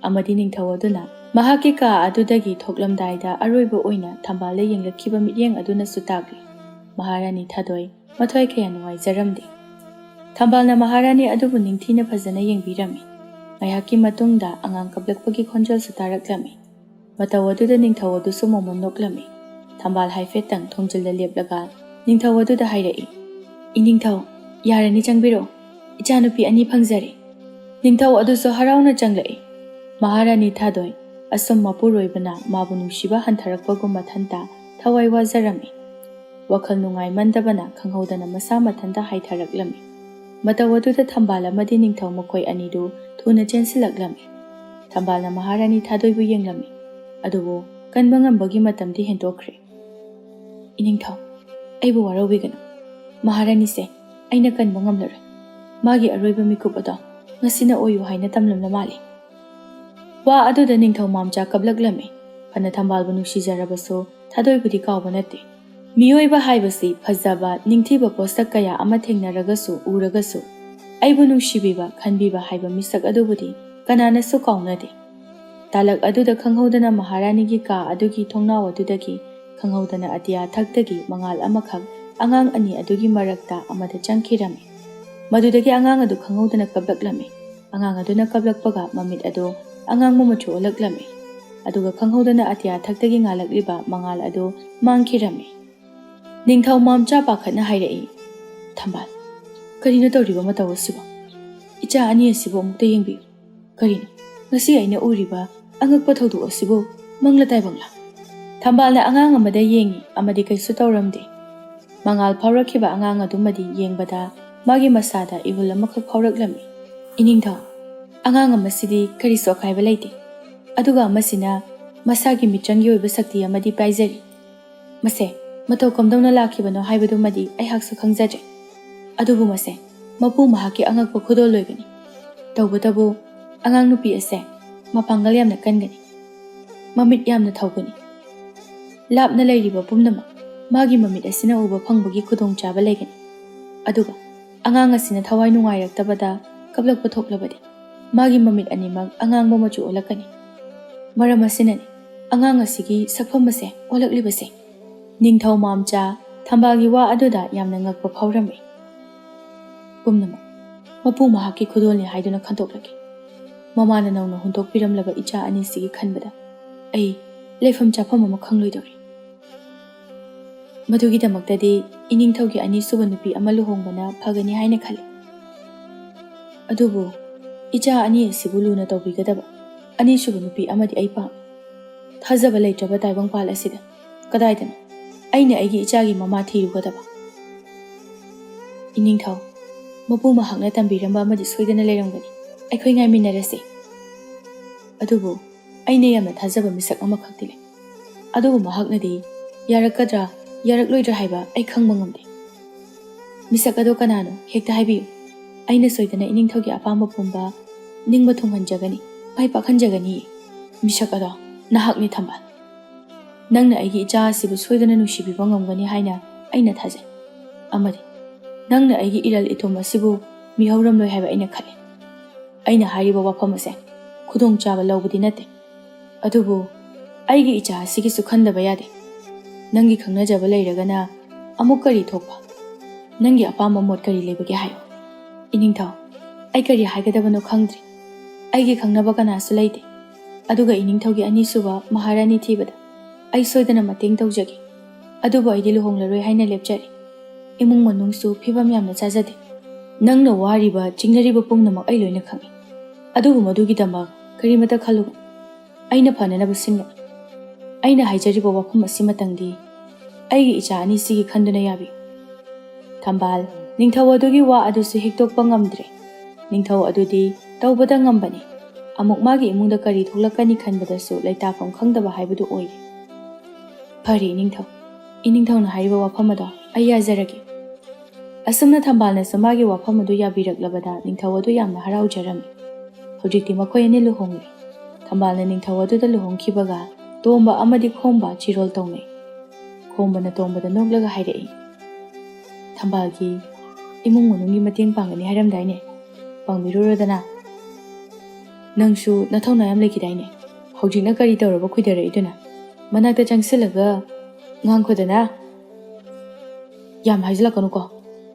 amadi ningthau aduna mahaki ka adudagi thoklamdaida aroiba oina Thambal yenglakhiba midyeng aduna sutakle maharani thadoi mathoi kaya nuai jaramde Thambalna maharani adubu ningthina phajana yengbirami mayaki matungda angang kablakpagi khonjal sutaraklami mataw aduda ningthau adusu momon noklami Thambal haifetang thongjilda leplaga ningthau aduda hairai iningthau yarani changbiro ichanupi ani phangjare ningthau adusu harauna changlai maharani thadoi ꯑꯁꯨꯝ ꯃꯄꯨꯔꯣꯏꯕꯅ ꯃꯥꯕꯨ ꯅꯨꯡꯁꯤꯕ ꯍꯟꯊꯔꯛꯄꯒꯨꯝ ꯃꯊꯟꯇ ꯊꯋꯥꯏ ꯋꯥꯖꯔꯝꯃꯤ꯫ ꯋꯥꯈꯜ ꯅꯨꯡꯉꯥꯏꯃꯟꯗꯕꯅ ꯈꯪꯍꯧꯗꯅ ꯃꯁꯥ ꯃꯊꯟꯇ ꯍꯥꯏꯊꯔꯛꯂꯝꯃꯤ꯫ ꯃꯇꯧ ꯑꯗꯨꯗ ꯊꯝꯕꯥꯜ ꯑꯃꯗꯤ ꯅꯤꯡꯊꯧ ꯃꯈꯣꯏ ꯑꯅꯤꯗꯨ ꯊꯨꯅ ꯆꯦꯟꯁꯤꯜꯂꯛꯂꯝꯃꯤ꯫ ꯊꯝꯕꯥꯜꯅ ꯃꯍꯥꯔꯥꯅꯤ ꯊꯥꯗꯣꯏꯕꯨ ꯌꯦꯡꯂꯝꯃꯤ, ꯑꯗꯨꯕꯨ ꯀꯟꯕ ꯉꯝꯕꯒꯤ ꯃꯇꯝꯗꯤ ꯍꯦꯟꯗꯣꯛꯈ꯭ꯔꯦ꯫ ꯏꯅꯤꯡꯊꯧ, ꯑꯩꯕꯨ ꯋꯥꯔꯧꯕꯤꯒꯅꯨ꯫ ꯃꯍꯥꯔꯥꯅꯤꯁꯦ ꯑꯩꯅ ꯀꯟꯕ ꯉꯝꯂꯔꯣꯏ꯫ ꯃꯥꯒꯤ ꯑꯔꯣꯏꯕ ꯃꯤꯀꯨꯞ ꯑꯗꯣ ꯉꯁꯤꯅ ꯑꯣꯏꯌꯨ ꯍꯥꯏꯅ ꯇꯝꯂꯝꯕ ꯃꯥꯜꯂꯤ꯫ ꯋꯥ ꯑꯗꯨꯗ ꯅꯤꯡꯊꯧ ꯃꯥꯝꯆꯥ ꯀꯞꯂꯛꯂꯝꯃꯤ꯫ ꯐꯅ ꯊꯝꯕꯥꯜꯕꯨ ꯅꯨꯡꯁꯤꯖꯔꯕꯁꯨ ꯊꯥꯗꯣꯏꯕꯨꯗꯤ ꯀꯥꯎꯕ ꯅꯠꯇꯦ꯫ ꯃꯤꯑꯣꯏꯕ ꯍꯥꯏꯕꯁꯤ ꯐꯖꯕ, ꯅꯤꯡꯊꯤꯕ ꯄꯣꯠꯁꯛ ꯀꯌꯥ ꯑꯃ ꯊꯦꯡꯅꯔꯒꯁꯨ ꯎꯔꯒꯁꯨ ꯑꯩꯕꯨ ꯅꯨꯡꯁꯤꯕꯤꯕ, ꯈꯟꯕꯤꯕ ꯍꯥꯏꯕ ꯃꯤꯁꯛ ꯑꯗꯨꯕꯨꯗꯤ ꯀꯅꯥꯅꯁꯨ ꯀꯥꯎꯅꯗꯦ꯫ ꯇꯥꯂꯛ ꯑꯗꯨꯗ ꯈꯪꯍꯧꯗꯅ ꯃꯍꯥꯔꯥꯅꯤꯒꯤ ꯀꯥ ꯑꯗꯨꯒꯤ ꯊꯣꯡꯅꯥꯎ ꯑꯗꯨꯗꯒꯤ ꯈꯪꯍꯧꯗꯅ ꯑꯇꯤꯌꯥ ꯊꯛꯇꯒꯤ ꯃꯉꯥꯜ ꯑꯃꯈꯛ ꯑꯉꯥꯡ ꯑꯅꯤ ꯑꯗꯨꯒꯤ ꯃꯔꯛꯇ ꯑꯃꯗ ꯆꯪꯈꯤꯔꯝꯃꯤ꯫ ꯃꯗꯨꯗꯒꯤ ꯑꯉꯥꯡ ꯑꯗꯨ ꯈꯪꯍꯧꯗꯅ ꯀꯞꯂꯛꯂꯝꯃꯤ꯫ ꯑꯉꯥꯡ ꯑꯗꯨꯅ ꯀꯞꯂꯛꯄꯒ ꯃꯃꯤꯠ ꯑꯗꯨ ꯑꯉꯥꯡꯕ ꯃꯆꯨ ꯑꯣꯜꯂꯛꯂꯝꯃꯤ, ꯑꯗꯨꯒ ꯈꯪꯍꯧꯗꯅ ꯑꯇꯤꯌꯥ ꯊꯛꯇꯒꯤ ꯉꯥꯜꯂꯛꯂꯤꯕ ꯃꯉꯥꯜ ꯑꯗꯨ ꯃꯥꯡꯈꯤꯔꯝꯃꯤ꯫ ꯅꯤꯡꯊꯧ ꯃꯥꯝꯆꯥ ꯄꯥꯈꯠꯅ ꯍꯥꯏꯔꯛꯏ, ꯊꯝꯕꯥꯜ, ꯀꯔꯤꯅꯣ ꯇꯧꯔꯤꯕ ꯃꯇꯧ ꯑꯁꯤꯕꯨ? ꯏꯆꯥ ꯑꯅꯤ ꯑꯁꯤꯕꯨ ꯑꯃꯨꯛꯇ ꯌꯦꯡꯕꯤꯌꯨ꯫ ꯀꯔꯤꯅꯣ ꯉꯁꯤ ꯑꯩꯅ ꯎꯔꯤꯕ ꯑꯉꯛꯄ ꯊꯧꯗꯣꯛ ꯑꯁꯤꯕꯨ ꯃꯪꯂ ꯇꯥꯏꯕꯪꯂꯥ? ꯊꯝꯕꯥꯜꯅ ꯑꯉꯥꯡ ꯑꯃꯗ ꯌꯦꯡꯉꯤ, ꯑꯃꯗꯤ ꯀꯩꯁꯨ ꯇꯧꯔꯝꯗꯦ꯫ ꯃꯉꯥꯜ ꯐꯥꯎꯔꯛꯈꯤꯕ ꯑꯉꯥꯡ ꯑꯗꯨꯃꯗꯤ ꯌꯦꯡꯕꯗ ꯃꯥꯒꯤ ꯃꯁꯥꯗ ꯏꯍꯨꯜ ꯑꯃꯈꯛ ꯐꯥꯎꯔꯛꯂꯝꯃꯤ꯫ ꯏꯅꯤꯡꯊꯧ, ꯑꯉꯥꯡ ꯑꯃꯁꯤꯗꯤ ꯀꯔꯤꯁꯨ ꯑꯀꯥꯏꯕ ꯂꯩꯇꯦ, ꯑꯗꯨꯒ ꯑꯃꯁꯤꯅ ꯃꯁꯥꯒꯤ ꯃꯤꯇ꯭ꯔꯪꯒꯤ ꯑꯣꯏꯕ ꯁꯛꯇꯤ ꯑꯃꯗꯤ ꯄꯥꯏꯖꯔꯤ꯫ ꯃꯁꯦ ꯃꯇꯧ ꯀꯝꯗꯧꯅ ꯂꯥꯛꯈꯤꯕꯅꯣ ꯍꯥꯏꯕꯗꯨꯃꯗꯤ ꯑꯩꯍꯥꯛꯁꯨ ꯈꯪꯖꯗ꯭ꯔꯦ, ꯑꯗꯨꯕꯨ ꯃꯁꯦ ꯃꯄꯨ ꯃꯍꯥꯛꯀꯤ ꯑꯉꯛꯄ ꯈꯨꯗꯣꯜꯂꯣꯏꯕꯅꯤ꯫ ꯇꯧꯕꯇꯕꯨ ꯑꯉꯥꯡ ꯅꯨꯄꯤ ꯑꯁꯦ ꯃꯄꯥꯡꯒꯜ ꯌꯥꯝꯅ ꯀꯟꯒꯅꯤ, ꯃꯃꯤꯠ ꯌꯥꯝꯅ ꯊꯧꯒꯅꯤ꯫ ꯂꯥꯞꯅ ꯂꯩꯔꯤꯕ ꯄꯨꯝꯅꯃꯛ ꯃꯥꯒꯤ ꯃꯃꯤꯠ ꯑꯁꯤꯅ ꯎꯕ ꯐꯪꯕꯒꯤ ꯈꯨꯗꯣꯡꯆꯥꯕ ꯂꯩꯒꯅꯤ꯫ ꯑꯗꯨꯒ ꯑꯉꯥꯡ ꯑꯁꯤꯅ ꯊꯋꯥꯏ ꯅꯨꯡꯉꯥꯏꯔꯛꯇꯕꯗ ꯀꯞꯂꯛꯄ ꯊꯣꯛꯂꯕꯗꯤ ꯃꯥꯒꯤ ꯃꯃꯤꯠ ꯑꯅꯤꯃꯛ ꯑꯉꯥꯡꯕ ꯃꯆꯨ ꯑꯣꯜꯂꯛꯀꯅꯤ꯫ ꯃꯔꯝ ꯑꯁꯤꯅꯅꯤ ꯑꯉꯥꯡ ꯑꯁꯤꯒꯤ ꯁꯛꯐꯝ ꯑꯁꯦ ꯑꯣꯜꯂꯛꯂꯤꯕꯁꯦ꯫ ꯅꯤꯡꯊꯧ ꯃꯥꯝꯆꯥ ꯊꯝꯕꯥꯜꯒꯤ ꯋꯥ ꯑꯗꯨꯗ ꯌꯥꯝꯅ ꯉꯛꯄ ꯐꯥꯎꯔꯝꯃꯤ꯫ ꯄꯨꯝꯅꯃꯛ ꯃꯄꯨ ꯃꯍꯥꯛꯀꯤ ꯈꯨꯗꯣꯜꯅꯤ ꯍꯥꯏꯗꯨꯅ ꯈꯟꯗꯣꯛꯂꯒꯦ꯫ ꯃꯃꯥꯅ ꯅꯧꯅ ꯍꯨꯟꯗꯣꯛꯄꯤꯔꯝꯂꯕ ꯏꯆꯥ ꯑꯅꯤꯁꯤꯒꯤ ꯈꯟꯕꯗ ꯑꯩ ꯂꯩꯐꯝ ꯆꯥꯐꯝ ꯑꯃ ꯈꯪꯂꯣꯏꯗꯧꯔꯤ꯫ ꯃꯗꯨꯒꯤꯗꯃꯛꯇꯗꯤ ꯏꯅꯤꯡꯊꯧꯒꯤ ꯑꯅꯤꯁꯨꯕ ꯅꯨꯄꯤ ꯑꯃ ꯂꯨꯍꯣꯡꯕꯅ ꯐꯒꯅꯤ ꯍꯥꯏꯅ ꯈꯜꯂꯤ꯫ ꯑꯗꯨꯕꯨ ꯏꯆꯥ ꯑꯅꯤ ꯑꯁꯤꯕꯨ ꯂꯨꯅ ꯇꯧꯕꯤꯒꯗꯕ ꯑꯅꯤꯁꯨꯕ ꯅꯨꯄꯤ ꯑꯃꯗꯤ ꯑꯩ ꯄꯥꯝꯃꯤ꯫ ꯊꯥꯖꯕ ꯂꯩꯇ꯭ꯔꯕ ꯇꯥꯏꯕꯪꯄꯥꯜ ꯑꯁꯤꯗ ꯀꯗꯥꯏꯗꯅꯣ ꯑꯩꯅ ꯑꯩꯒꯤ ꯏꯆꯥꯒꯤ ꯃꯃꯥ ꯊꯤꯔꯨꯒꯗꯕ? ꯏꯅꯤꯡꯊꯧ, ꯃꯄꯨ ꯃꯍꯥꯛꯅ ꯇꯝꯕꯤꯔꯝꯕ ꯑꯃꯗꯤ ꯁꯣꯏꯗꯅ ꯂꯩꯔꯝꯒꯅꯤ, ꯑꯩꯈꯣꯏ ꯉꯥꯏꯃꯤꯟꯅꯔꯁꯤ꯫ ꯑꯗꯨꯕꯨ ꯑꯩꯅ ꯌꯥꯝꯅ ꯊꯥꯖꯕ ꯃꯤꯁꯛ ꯑꯃꯈꯛꯇꯤ ꯂꯩ, ꯑꯗꯨꯕꯨ ꯃꯍꯥꯛꯅꯗꯤ ꯌꯥꯔꯛꯀꯗ꯭ꯔꯥ ꯌꯥꯔꯛꯂꯣꯏꯗ꯭ꯔꯥ ꯍꯥꯏꯕ ꯑꯩ ꯈꯪꯕ ꯉꯝꯗꯦ꯫ ꯃꯤꯁꯛ ꯑꯗꯣ ꯀꯅꯥꯅꯣ ꯍꯦꯛꯇ ꯍꯥꯏꯕꯤꯌꯨ, ꯑꯩꯅ ꯁꯣꯏꯗꯅ ꯏꯅꯤꯡꯊꯧꯒꯤ ꯑꯄꯥꯝꯕ ꯄꯨꯝꯕ ꯅꯤꯡꯕ ꯊꯨꯡꯍꯟꯖꯒꯅꯤ, ꯃꯥꯏ ꯄꯥꯛꯍꯟꯖꯒꯅꯤ꯫ ꯃꯤꯁꯛ ꯑꯗꯣ ꯅꯍꯥꯛꯅꯤ ꯊꯝꯕꯥꯜ꯫ ꯅꯪꯅ ꯑꯩꯒꯤ ꯏꯆꯥ ꯑꯁꯤꯕꯨ ꯁꯣꯏꯗꯅ ꯅꯨꯡꯁꯤꯕꯤꯕ ꯉꯝꯒꯅꯤ ꯍꯥꯏꯅ ꯑꯩꯅ ꯊꯥꯖꯩ, ꯑꯃꯗꯤ ꯅꯪꯅ ꯑꯩꯒꯤ ꯏꯔꯜ ꯏꯊꯨꯝ ꯑꯁꯤꯕꯨ ꯃꯤꯍꯧꯔꯝꯂꯣꯏ ꯍꯥꯏꯕ ꯑꯩꯅ ꯈꯜꯂꯤ꯫ ꯑꯩꯅ ꯍꯥꯏꯔꯤꯕ ꯋꯥꯐꯝ ꯑꯁꯦ ꯈꯨꯗꯣꯡꯆꯥꯕ ꯂꯧꯕꯗꯤ ꯅꯠꯇꯦ, ꯑꯗꯨꯕꯨ ꯑꯩꯒꯤ ꯏꯆꯥ ꯑꯁꯤꯒꯤꯁꯨ ꯈꯟꯗꯕ ꯌꯥꯗꯦ꯫ ꯅꯪꯒꯤ ꯈꯪꯅꯖꯕ ꯂꯩꯔꯒꯅ ꯑꯃꯨꯛ ꯀꯔꯤ ꯊꯣꯛꯄ? ꯅꯪꯒꯤ ꯑꯄꯥꯝꯕ ꯃꯣꯠ ꯀꯔꯤ ꯂꯩꯕꯒꯦ ꯍꯥꯏꯌꯨ꯫ ꯏꯅꯤꯡꯊꯧ, ꯑꯩ ꯀꯔꯤ ꯍꯥꯏꯒꯗꯕꯅꯣ ꯈꯪꯗ꯭ꯔꯤ꯫ ꯑꯩꯒꯤ ꯈꯪꯅꯕ ꯀꯅꯥꯁꯨ ꯂꯩꯇꯦ, ꯑꯗꯨꯒ ꯏꯅꯤꯡꯊꯧꯒꯤ ꯑꯅꯤꯁꯨꯕ ꯃꯍꯥꯔꯥꯅꯤ ꯊꯤꯕꯗ ꯑꯩ ꯁꯣꯏꯗꯅ ꯃꯇꯦꯡ ꯇꯧꯖꯒꯦ, ꯑꯗꯨꯕꯨ ꯑꯩꯗꯤ ꯂꯨꯍꯣꯡꯂꯔꯣꯏ ꯍꯥꯏꯅ ꯂꯦꯞꯆꯔꯤ꯫ ꯏꯃꯨꯡ ꯃꯅꯨꯡꯁꯨ ꯐꯤꯕꯝ ꯌꯥꯝꯅ ꯆꯥꯖꯗꯦ꯫ ꯅꯪꯅ ꯋꯥꯔꯤꯕ ꯆꯤꯡꯅꯔꯤꯕ ꯄꯨꯝꯅꯃꯛ ꯑꯩ ꯂꯣꯏꯅ ꯈꯪꯏ, ꯑꯗꯨꯕꯨ ꯃꯗꯨꯒꯤꯗꯃꯛ ꯀꯔꯤꯃꯇ ꯈꯜꯂꯨꯒꯅꯨ, ꯑꯩꯅ ꯐꯅꯅꯕ ꯁꯤꯟꯒꯅꯤ꯫ ꯑꯩꯅ ꯍꯥꯏꯖꯔꯤꯕ ꯋꯥꯐꯝ ꯑꯁꯤꯃꯇꯪꯗꯤ ꯑꯩꯒꯤ ꯏꯆꯥ ꯑꯅꯤꯁꯤꯒꯤ ꯈꯟꯗꯨꯅ ꯌꯥꯕꯤꯌꯨ꯫ ꯊꯝꯕꯥꯜ ꯅꯤꯡꯊꯧ ꯑꯗꯨꯒꯤ ꯋꯥ ꯑꯗꯨꯁꯨ ꯍꯤꯛꯇꯣꯛꯄ ꯉꯝꯗ꯭ꯔꯦ꯫ ꯅꯤꯡꯊꯧ ꯑꯗꯨꯗꯤ ꯇꯧꯕꯗ ꯉꯝꯕꯅꯤ, ꯑꯃꯨꯛ ꯃꯥꯒꯤ ꯏꯃꯨꯡꯗ ꯀꯔꯤ ꯊꯣꯛꯂꯛꯀꯅꯤ ꯈꯟꯕꯗꯁꯨ ꯂꯩꯇꯥꯐꯝ ꯈꯪꯗꯕ ꯍꯥꯏꯕꯗꯨ ꯑꯣꯏꯔꯦ꯫ ꯐꯔꯦ ꯏꯅꯤꯡꯊꯧ, ꯏꯅꯤꯡꯊꯧꯅ ꯍꯥꯏꯔꯤꯕ ꯋꯥꯐꯝ ꯑꯗꯣ ꯑꯩ ꯌꯥꯖꯔꯒꯦ꯫ ꯑꯁꯨꯝꯅ ꯊꯝꯕꯥꯜꯅꯁꯨ ꯃꯥꯒꯤ ꯋꯥꯐꯝ ꯑꯗꯨ ꯌꯥꯕꯤꯔꯛꯂꯕꯗ ꯅꯤꯡꯊꯧ ꯑꯗꯨ ꯌꯥꯝꯅ ꯍꯔꯥꯎꯖꯔꯝꯃꯤ꯫ ꯍꯧꯖꯤꯛꯇꯤ ꯃꯈꯣꯏ ꯑꯅꯤ ꯂꯨꯍꯣꯡꯂꯦ꯫ ꯊꯝꯕꯥꯜꯅ ꯅꯤꯡꯊꯧ ꯑꯗꯨꯗ ꯂꯨꯍꯣꯡꯈꯤꯕꯒ ꯇꯣꯝꯕ ꯑꯃꯗꯤ ꯈꯣꯡꯕ ꯆꯤꯔꯣꯜ ꯇꯧꯅꯩ꯫ ꯈꯣꯡꯕꯅ ꯇꯣꯝꯕꯗ ꯅꯣꯛꯂꯒ ꯍꯥꯏꯔꯛꯏ, ꯊꯝꯕꯥꯜꯒꯤ ꯏꯃꯨꯡ ꯃꯅꯨꯡꯒꯤ ꯃꯇꯦꯡ ꯄꯥꯡꯒꯅꯤ ꯍꯥꯏꯔꯝꯗꯥꯏꯅꯦ, ꯄꯥꯡꯕꯤꯔꯨꯔꯣꯗꯅ꯫ ꯅꯪꯁꯨ ꯅꯊꯧꯅꯥ ꯌꯥꯝ ꯂꯩꯈꯤꯗꯥꯏꯅꯦ, ꯍꯧꯖꯤꯛꯅ ꯀꯔꯤ ꯇꯧꯔꯕ ꯈꯨꯏꯗꯔꯛꯏꯗꯨꯅ? ꯃꯅꯥꯛꯇ ꯆꯪꯁꯤꯜꯂꯒ ꯉꯥꯡꯈꯣꯗꯅ꯫ ꯌꯥꯝ ꯍꯥꯏꯖꯤꯜꯂꯛꯀꯅꯨꯀꯣ,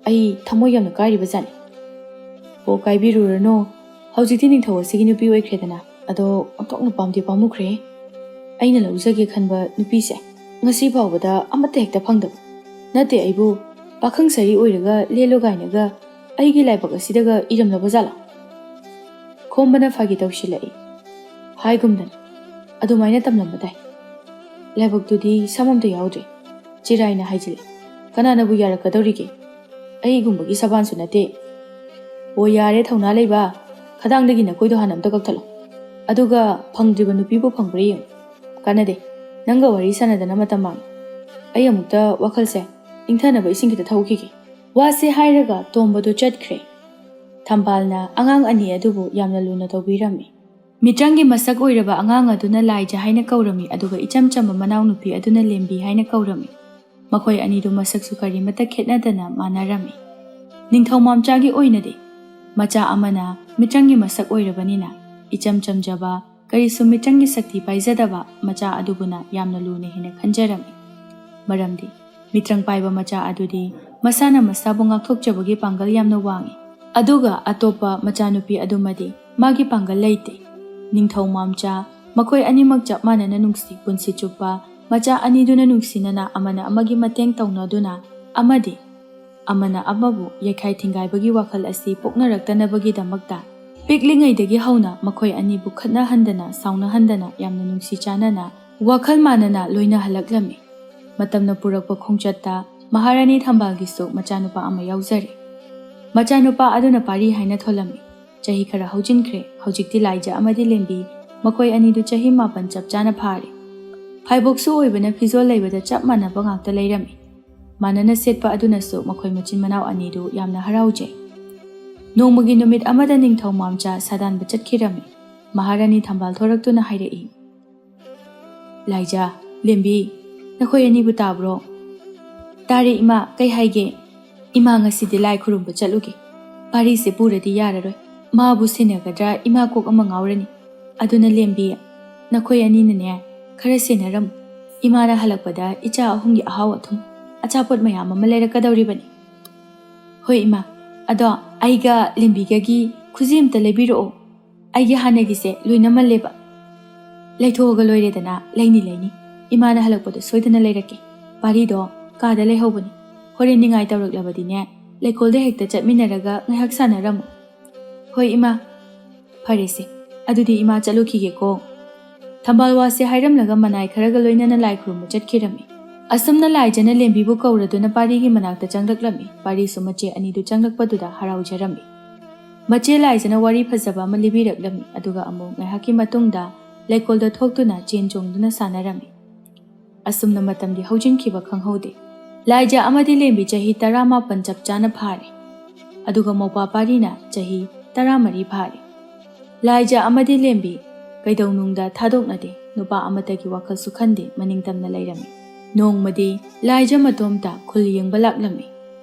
ꯑꯩ ꯊꯃꯣꯏ ꯌꯥꯝꯅ ꯀꯥꯏꯔꯤꯕꯖꯥꯠꯅꯤ꯫ ꯑꯣ, ꯀꯥꯏꯕꯤꯔꯨꯔꯅꯣ, ꯍꯧꯖꯤꯛꯇꯤ ꯅꯤꯡꯊꯧ ꯑꯁꯤꯒꯤ ꯅꯨꯄꯤ ꯑꯣꯏꯈ꯭ꯔꯦꯗꯅ, ꯑꯗꯣ ꯑꯣꯟꯊꯣꯛꯅ ꯄꯥꯝꯗꯤ ꯄꯥꯝꯃꯨꯈ꯭ꯔꯦ꯫ ꯑꯩꯅ ꯂꯧꯖꯒꯦ ꯈꯟꯕ ꯅꯨꯄꯤꯁꯦ ꯉꯁꯤ ꯐꯥꯎꯕꯗ ꯑꯃꯠꯇ ꯍꯦꯛꯇ ꯐꯪꯗꯕ ꯅꯠꯇꯦ꯫ ꯑꯩꯕꯨ ꯄꯥꯈꯪ ꯁꯔꯤ ꯑꯣꯏꯔꯒ ꯂꯦꯜꯂꯣ ꯀꯥꯏꯅꯒ ꯑꯩꯒꯤ ꯂꯥꯏꯕꯛ ꯑꯁꯤꯗꯒ ꯏꯔꯝꯂꯕ ꯖꯥꯠꯂꯥ? ꯈꯣꯝꯕꯅ ꯐꯥꯒꯤ ꯇꯧꯁꯤꯜꯂꯛꯏ, ꯍꯥꯏꯒꯨꯝꯗꯅ ꯑꯗꯨꯃꯥꯏꯅ ꯇꯝꯂꯝꯕ ꯇꯥꯏ ꯂꯥꯏꯕꯛꯇꯨꯗꯤ ꯁꯝ ꯑꯝꯇ ꯌꯥꯎꯗ꯭ꯔꯦ ꯆꯤꯔꯥꯏꯅ ꯍꯥꯏꯖꯤꯜꯂꯦ ꯀꯅꯥꯅꯕꯨ ꯌꯥꯔꯛꯀꯗꯧꯔꯤꯒꯦ ꯑꯩꯒꯨꯝꯕꯒꯤ ꯁꯕꯥꯟꯁꯨ ꯅꯠꯇꯦ ꯑꯣ ꯌꯥꯔꯦ ꯊꯧꯅꯥ ꯂꯩꯕ ꯈꯗꯥꯡꯗꯒꯤ ꯅꯈꯣꯏꯗꯣ ꯍꯥꯟꯅ ꯑꯝꯇ ꯀꯛꯊꯠꯂꯣ ꯑꯗꯨꯒ ꯐꯪꯗ꯭ꯔꯤꯕ ꯅꯨꯄꯤꯕꯨ ꯐꯪꯕ꯭ꯔꯥ ꯌꯦꯡꯉꯨ ꯀꯥꯟꯅꯗꯦ ꯅꯪꯒ ꯋꯥꯔꯤ ꯁꯥꯟꯅꯗꯅ ꯃꯇꯝ ꯃꯥꯡꯉꯦ ꯑꯩ ꯑꯃꯨꯛꯇ ꯋꯥꯈꯜꯁꯦ ꯏꯪꯊꯅꯕ ꯏꯁꯤꯡ ꯈꯤꯇ ꯊꯧꯈꯤꯒꯦ ꯋꯥꯁꯦ ꯍꯥꯏꯔꯒ ꯇꯣꯝꯕꯗꯨ ꯆꯠꯈ꯭ꯔꯦ ꯊꯝꯕꯥꯜꯅ ꯑꯉꯥꯡ ꯑꯅꯤ ꯑꯗꯨꯕు ꯌꯥꯝꯅ ꯂꯨꯅ ꯇꯧꯕꯤꯔꯝꯃꯤ ꯃꯤꯇ꯭ꯔꯪꯒꯤ ꯃꯁꯛ ꯑꯣꯏꯔꯕ ꯑꯉꯥꯡ ꯑꯗꯨꯅ ꯂꯥꯏꯖ ꯍꯥꯏꯅ ꯀꯧꯔꯝꯃꯤ ꯑꯗꯨꯒ ꯏꯆꯝ ꯆꯝꯕ ꯃꯅꯥꯎꯅꯨꯄꯤ ꯑꯗꯨꯅ ꯂꯦꯝꯕꯤ ꯍꯥꯏꯅ ꯀꯧꯔꯝꯃꯤ ꯃꯈꯣꯏ ꯑꯅꯤꯗꯨ ꯃꯁꯛꯁꯨ ꯀꯔꯤꯃꯠꯇ ꯈꯦꯠꯅꯗꯅ ꯃꯥꯟꯅꯔꯝꯃꯤ ꯅꯤꯡꯊꯧꯃꯥꯝꯆꯥꯒꯤ ꯑꯣꯏꯅꯗꯤ ꯃꯆꯥ ꯑꯃꯅ ꯃꯤꯇ꯭ꯔꯪꯒꯤ ꯃꯁꯛ ꯑꯣꯏꯔꯕꯅꯤꯅ ꯏꯆꯝ ꯆꯝꯖꯕ ꯀꯔꯤꯁꯨ ꯃꯤꯇ꯭ꯔꯪꯒꯤ ꯁꯛꯇꯤ ꯄꯥꯏꯖꯗꯕ ꯃꯆꯥ ꯑꯗꯨꯕꯨꯅ ꯌꯥꯝꯅ ꯂꯨꯅ ꯍꯦꯟꯅ ꯈꯟꯖꯔꯝꯃꯤ ꯃꯔꯝꯗꯤ ꯃꯤꯇ꯭ꯔꯪ ꯄꯥꯏꯕ ꯃꯆꯥ ꯑꯗꯨꯗꯤ ꯃꯁꯥꯅ ꯃꯁꯥꯕꯨ ꯉꯥꯛꯊꯣꯛꯆꯕꯒꯤ ꯄꯥꯡꯒꯜ ꯌꯥꯝꯅ ꯋꯥꯡꯏ ꯑꯗꯨꯒ ꯑꯇꯣꯞꯄ ꯃꯆꯥꯅꯨꯄꯤ ꯑꯗꯨꯃꯗꯤ ꯃꯥꯒꯤ ꯄꯥꯡꯒꯜ ꯂꯩꯇꯦ ꯅꯤꯡꯊꯧꯃꯥꯝꯆꯥ ꯃꯈꯣꯏ ꯑꯅꯤꯃꯛ ꯆꯞ ꯃꯥꯟꯅꯅ ꯅꯨꯡꯁꯤ ꯄꯨꯟꯁꯤ ꯆꯨꯞꯄ ꯃꯆꯥ ꯑꯅꯤꯗꯨꯅ ꯅꯨꯡꯁꯤꯅꯅ ꯑꯃꯅ ꯑꯃꯒꯤ ꯃꯇꯦꯡ ꯇꯧꯅꯗꯨꯅ ꯑꯃꯗꯤ ꯑꯃꯅ ꯑꯃꯕꯨ ꯌꯩꯈꯥꯏ ꯊꯤꯡꯒꯥꯏꯕꯒꯤ ꯋꯥꯈꯜ ꯑꯁꯤ ꯄꯣꯛꯅꯔꯛꯇꯅꯕꯒꯤꯗꯃꯛꯇ ꯄꯤꯛꯂꯤꯉꯩꯗꯒꯤ ꯍꯧꯅ ꯃꯈꯣꯏ ꯑꯅꯤꯕꯨ ꯈꯠꯅꯍꯟꯗꯅ ꯁꯥꯎꯅꯍꯟꯗꯅ ꯌꯥꯝꯅ ꯅꯨꯡꯁꯤ ꯆꯥꯟꯅꯅ ꯋꯥꯈꯜ ꯃꯥꯟꯅꯅ ꯂꯣꯏꯅꯍꯜꯂꯛꯂꯝꯃꯤ ꯃꯇꯝꯅ ꯄꯨꯔꯛꯄ ꯈꯣꯡꯆꯠꯇ ꯃꯍꯥꯔꯥꯅꯤ ꯊꯝꯕꯥꯜꯒꯤꯁꯨ ꯃꯆꯥꯅꯨꯄꯥ ꯑꯃ ꯌꯥꯎꯖꯔꯦ ꯃꯆꯥꯅꯨꯄꯥ ꯑꯗꯨꯅ ꯄꯥꯔꯤ ꯍꯥꯏꯅ ꯊꯣꯜꯂꯝꯃꯤ ꯆꯍꯤ ꯈꯔ ꯍꯧꯖꯤꯟꯈ꯭ꯔꯦ ꯍꯧꯖꯤꯛꯇꯤ ꯂꯥꯏꯖ ꯑꯃꯗꯤ ꯂꯦꯝꯕꯤ ꯃꯈꯣꯏ ꯑꯅꯤꯗꯨ ꯆꯍꯤ 9 ꯆꯞ ꯆꯥꯅ ꯐꯥꯔꯦ ꯐꯥꯏꯕꯣꯛꯁꯨ ꯑꯣꯏꯕꯅ ꯐꯤꯖꯣꯜ ꯂꯩꯕꯗ ꯆꯞ ꯃꯥꯟꯅꯕ ꯉꯥꯛꯇ ꯂꯩꯔꯝꯃꯤ ꯃꯥꯟꯅꯅ ꯁꯦꯠꯄ ꯑꯗꯨꯅꯁꯨ ꯃꯈꯣꯏ ꯃꯆꯤꯟ ꯃꯅꯥꯎ ꯑꯅꯤꯗꯨ ꯌꯥꯝꯅ ꯍꯔꯥꯎꯖꯩ ꯅꯣꯡꯃꯒꯤ ꯅꯨꯃꯤꯠ ꯑꯃꯗ ꯅꯤꯡꯊꯧꯃꯥꯝꯆꯥ ꯁꯥꯗꯥꯟꯕ ꯆꯠꯈꯤꯔꯝꯃꯤ ꯃꯍꯥꯔꯥꯅꯤ ꯊꯝꯕꯥꯜ ꯊꯣꯔꯛꯇꯨꯅ ꯍꯥꯏꯔꯛꯏ ꯂꯥꯏꯖ ꯂꯦꯝꯕꯤ ꯅꯈꯣꯏ ꯑꯅꯤꯕꯨ ꯇꯥꯕ꯭ꯔꯣ ꯇꯥꯔꯦ ꯏꯃꯥ ꯀꯩ ꯍꯥꯏꯒꯦ ꯏꯃꯥ ꯉꯁꯤꯗꯤ ꯂꯥꯏ ꯈꯨꯔꯨꯝꯕ ꯆꯠꯂꯨꯒꯦ ꯄꯥꯔꯤꯁꯦ ꯄꯨꯔꯗꯤ ꯌꯥꯔꯔꯣꯏ ꯃꯥꯕꯨ ꯁꯦꯟꯅꯒꯗ꯭ꯔꯥ ꯏꯃꯥ ꯀꯣꯛ ꯑꯃ ꯉꯥꯎꯔꯅꯤ ꯑꯗꯨꯅ ꯂꯦꯝꯕꯤ ꯅꯈꯣꯏ ꯑꯅꯤꯅꯅꯦ ꯈꯔ ꯁꯦꯟꯅꯔꯝꯃꯨ ꯏꯃꯥꯅ ꯍꯜꯂꯛꯄꯗ ꯏꯆꯥ ꯑꯍꯨꯝꯒꯤ ꯑꯍꯥꯎ ꯑꯊꯨꯝ ꯑꯆꯥꯄꯣꯠ ꯃꯌꯥꯝ ꯑꯃ ꯂꯩꯔꯛꯀꯗꯧꯔꯤꯕꯅꯤ ꯍꯣꯏ ꯏꯃꯥ ꯑꯗꯣ ꯑꯩꯒ ꯂꯦꯝꯕꯤꯒꯒꯤ ꯈꯨꯖꯤ ꯑꯝꯇ ꯂꯩꯕꯤꯔꯛꯑꯣ ꯑꯩꯒꯤ ꯍꯥꯟꯅꯒꯤꯁꯦ ꯂꯣꯏꯅꯃꯜꯂꯦꯕ ꯂꯩꯊꯣꯛꯑꯒ ꯂꯣꯏꯔꯦꯗꯅ ꯂꯩꯅꯤ ꯏꯃꯥꯅ ꯍꯜꯂꯛꯄꯗ ꯁꯣꯏꯗꯅ ꯂꯩꯔꯛꯀꯦ ꯄꯥꯔꯤꯗꯣ ꯀꯥꯗ ꯂꯩꯍꯧꯕꯅꯤ ꯍꯣꯔꯦꯟ ꯅꯤꯡꯉꯥꯏ ꯇꯧꯔꯛꯂꯕꯗꯤꯅꯦ ꯂꯩꯀꯣꯜꯗ ꯍꯦꯛꯇ ꯆꯠꯃꯤꯟꯅꯔꯒ ꯉꯥꯏꯍꯥꯛ ꯁꯥꯟꯅꯔꯝꯃꯨ ꯍꯣꯏ ꯏꯃꯥ ꯐꯔꯦꯁꯦ ꯑꯗꯨꯗꯤ ꯏꯃꯥ ꯆꯠꯂꯨꯈꯤꯒꯦꯀꯣ ꯊꯝꯕꯥꯜ ꯋꯥꯁꯦ ꯍꯥꯏꯔꯝꯂꯒ ꯃꯅꯥꯏ ꯈꯔꯒ ꯂꯣꯏꯅꯅ ꯂꯥꯏ ꯈꯨꯔꯨꯝꯕ ꯆꯠꯈꯤꯔꯝꯃꯤ ꯑꯁꯨꯝꯅ ꯂꯥꯏꯖꯅ ꯂꯦꯝꯕꯤꯕꯨ ꯀꯧꯔꯗꯨꯅ ꯄꯥꯔꯤꯒꯤ ꯃꯅꯥꯛꯇ ꯆꯪꯂꯛꯂꯝꯃꯤ ꯄꯥꯔꯤꯁꯨ ꯃꯆꯦ ꯑꯅꯤꯗꯨ ꯆꯪꯂꯛꯄꯗꯨꯗ ꯍꯔꯥꯎꯖꯔꯝꯃꯤ ꯃꯆꯦ ꯂꯥꯏꯖꯅ ꯋꯥꯔꯤ ꯐꯖꯕ ꯑꯃ ꯂꯤꯕꯤꯔꯛꯂꯝꯃꯤ ꯑꯗꯨꯒ ꯑꯃꯨꯛ ꯉꯥꯏꯍꯥꯛꯀꯤ ꯃꯇꯨꯡꯗ ꯂꯩꯀꯣꯜꯗ ꯊꯣꯛꯇꯨꯅ ꯆꯦꯟ ꯆꯣꯡꯗꯨꯅ ꯁꯥꯟꯅꯔꯝꯃꯤ ꯑꯁꯨꯝꯅ ꯃꯇꯝꯗꯤ ꯍꯧꯖꯤꯟꯈꯤꯕ ꯈꯪꯍꯧꯗꯦ ꯂꯥꯏꯖ ꯑꯃꯗꯤ ꯂꯦꯝꯕꯤ ꯆꯍꯤ 19 ꯆꯞ ꯆꯥꯅ ꯐꯥꯔꯦ ꯑꯗꯨꯒ ꯃꯧꯄꯥ ꯄꯥꯔꯤꯅ ꯆꯍꯤ 13 ꯐꯥꯔꯦ ꯂꯥꯏꯖ ꯑꯃꯗꯤ ꯂꯦꯝꯕꯤ ꯀꯩꯗꯧꯅꯨꯡꯗ ꯊꯥꯗꯣꯛꯅꯗꯦ ꯅꯨꯄꯥ ꯑꯃꯠꯇꯒꯤ ꯋꯥꯈꯜꯁꯨ ꯈꯟꯗꯦ ꯃꯅꯤꯡꯇꯝꯅ ꯂꯩꯔꯝꯃꯤ ꯅꯣꯡꯃꯗꯤ ꯂꯥꯏꯖ ꯃꯇꯣꯝꯇ ꯈꯨꯜ ꯌꯦꯡꯕ ꯂꯥꯛꯂꯝꯃꯤ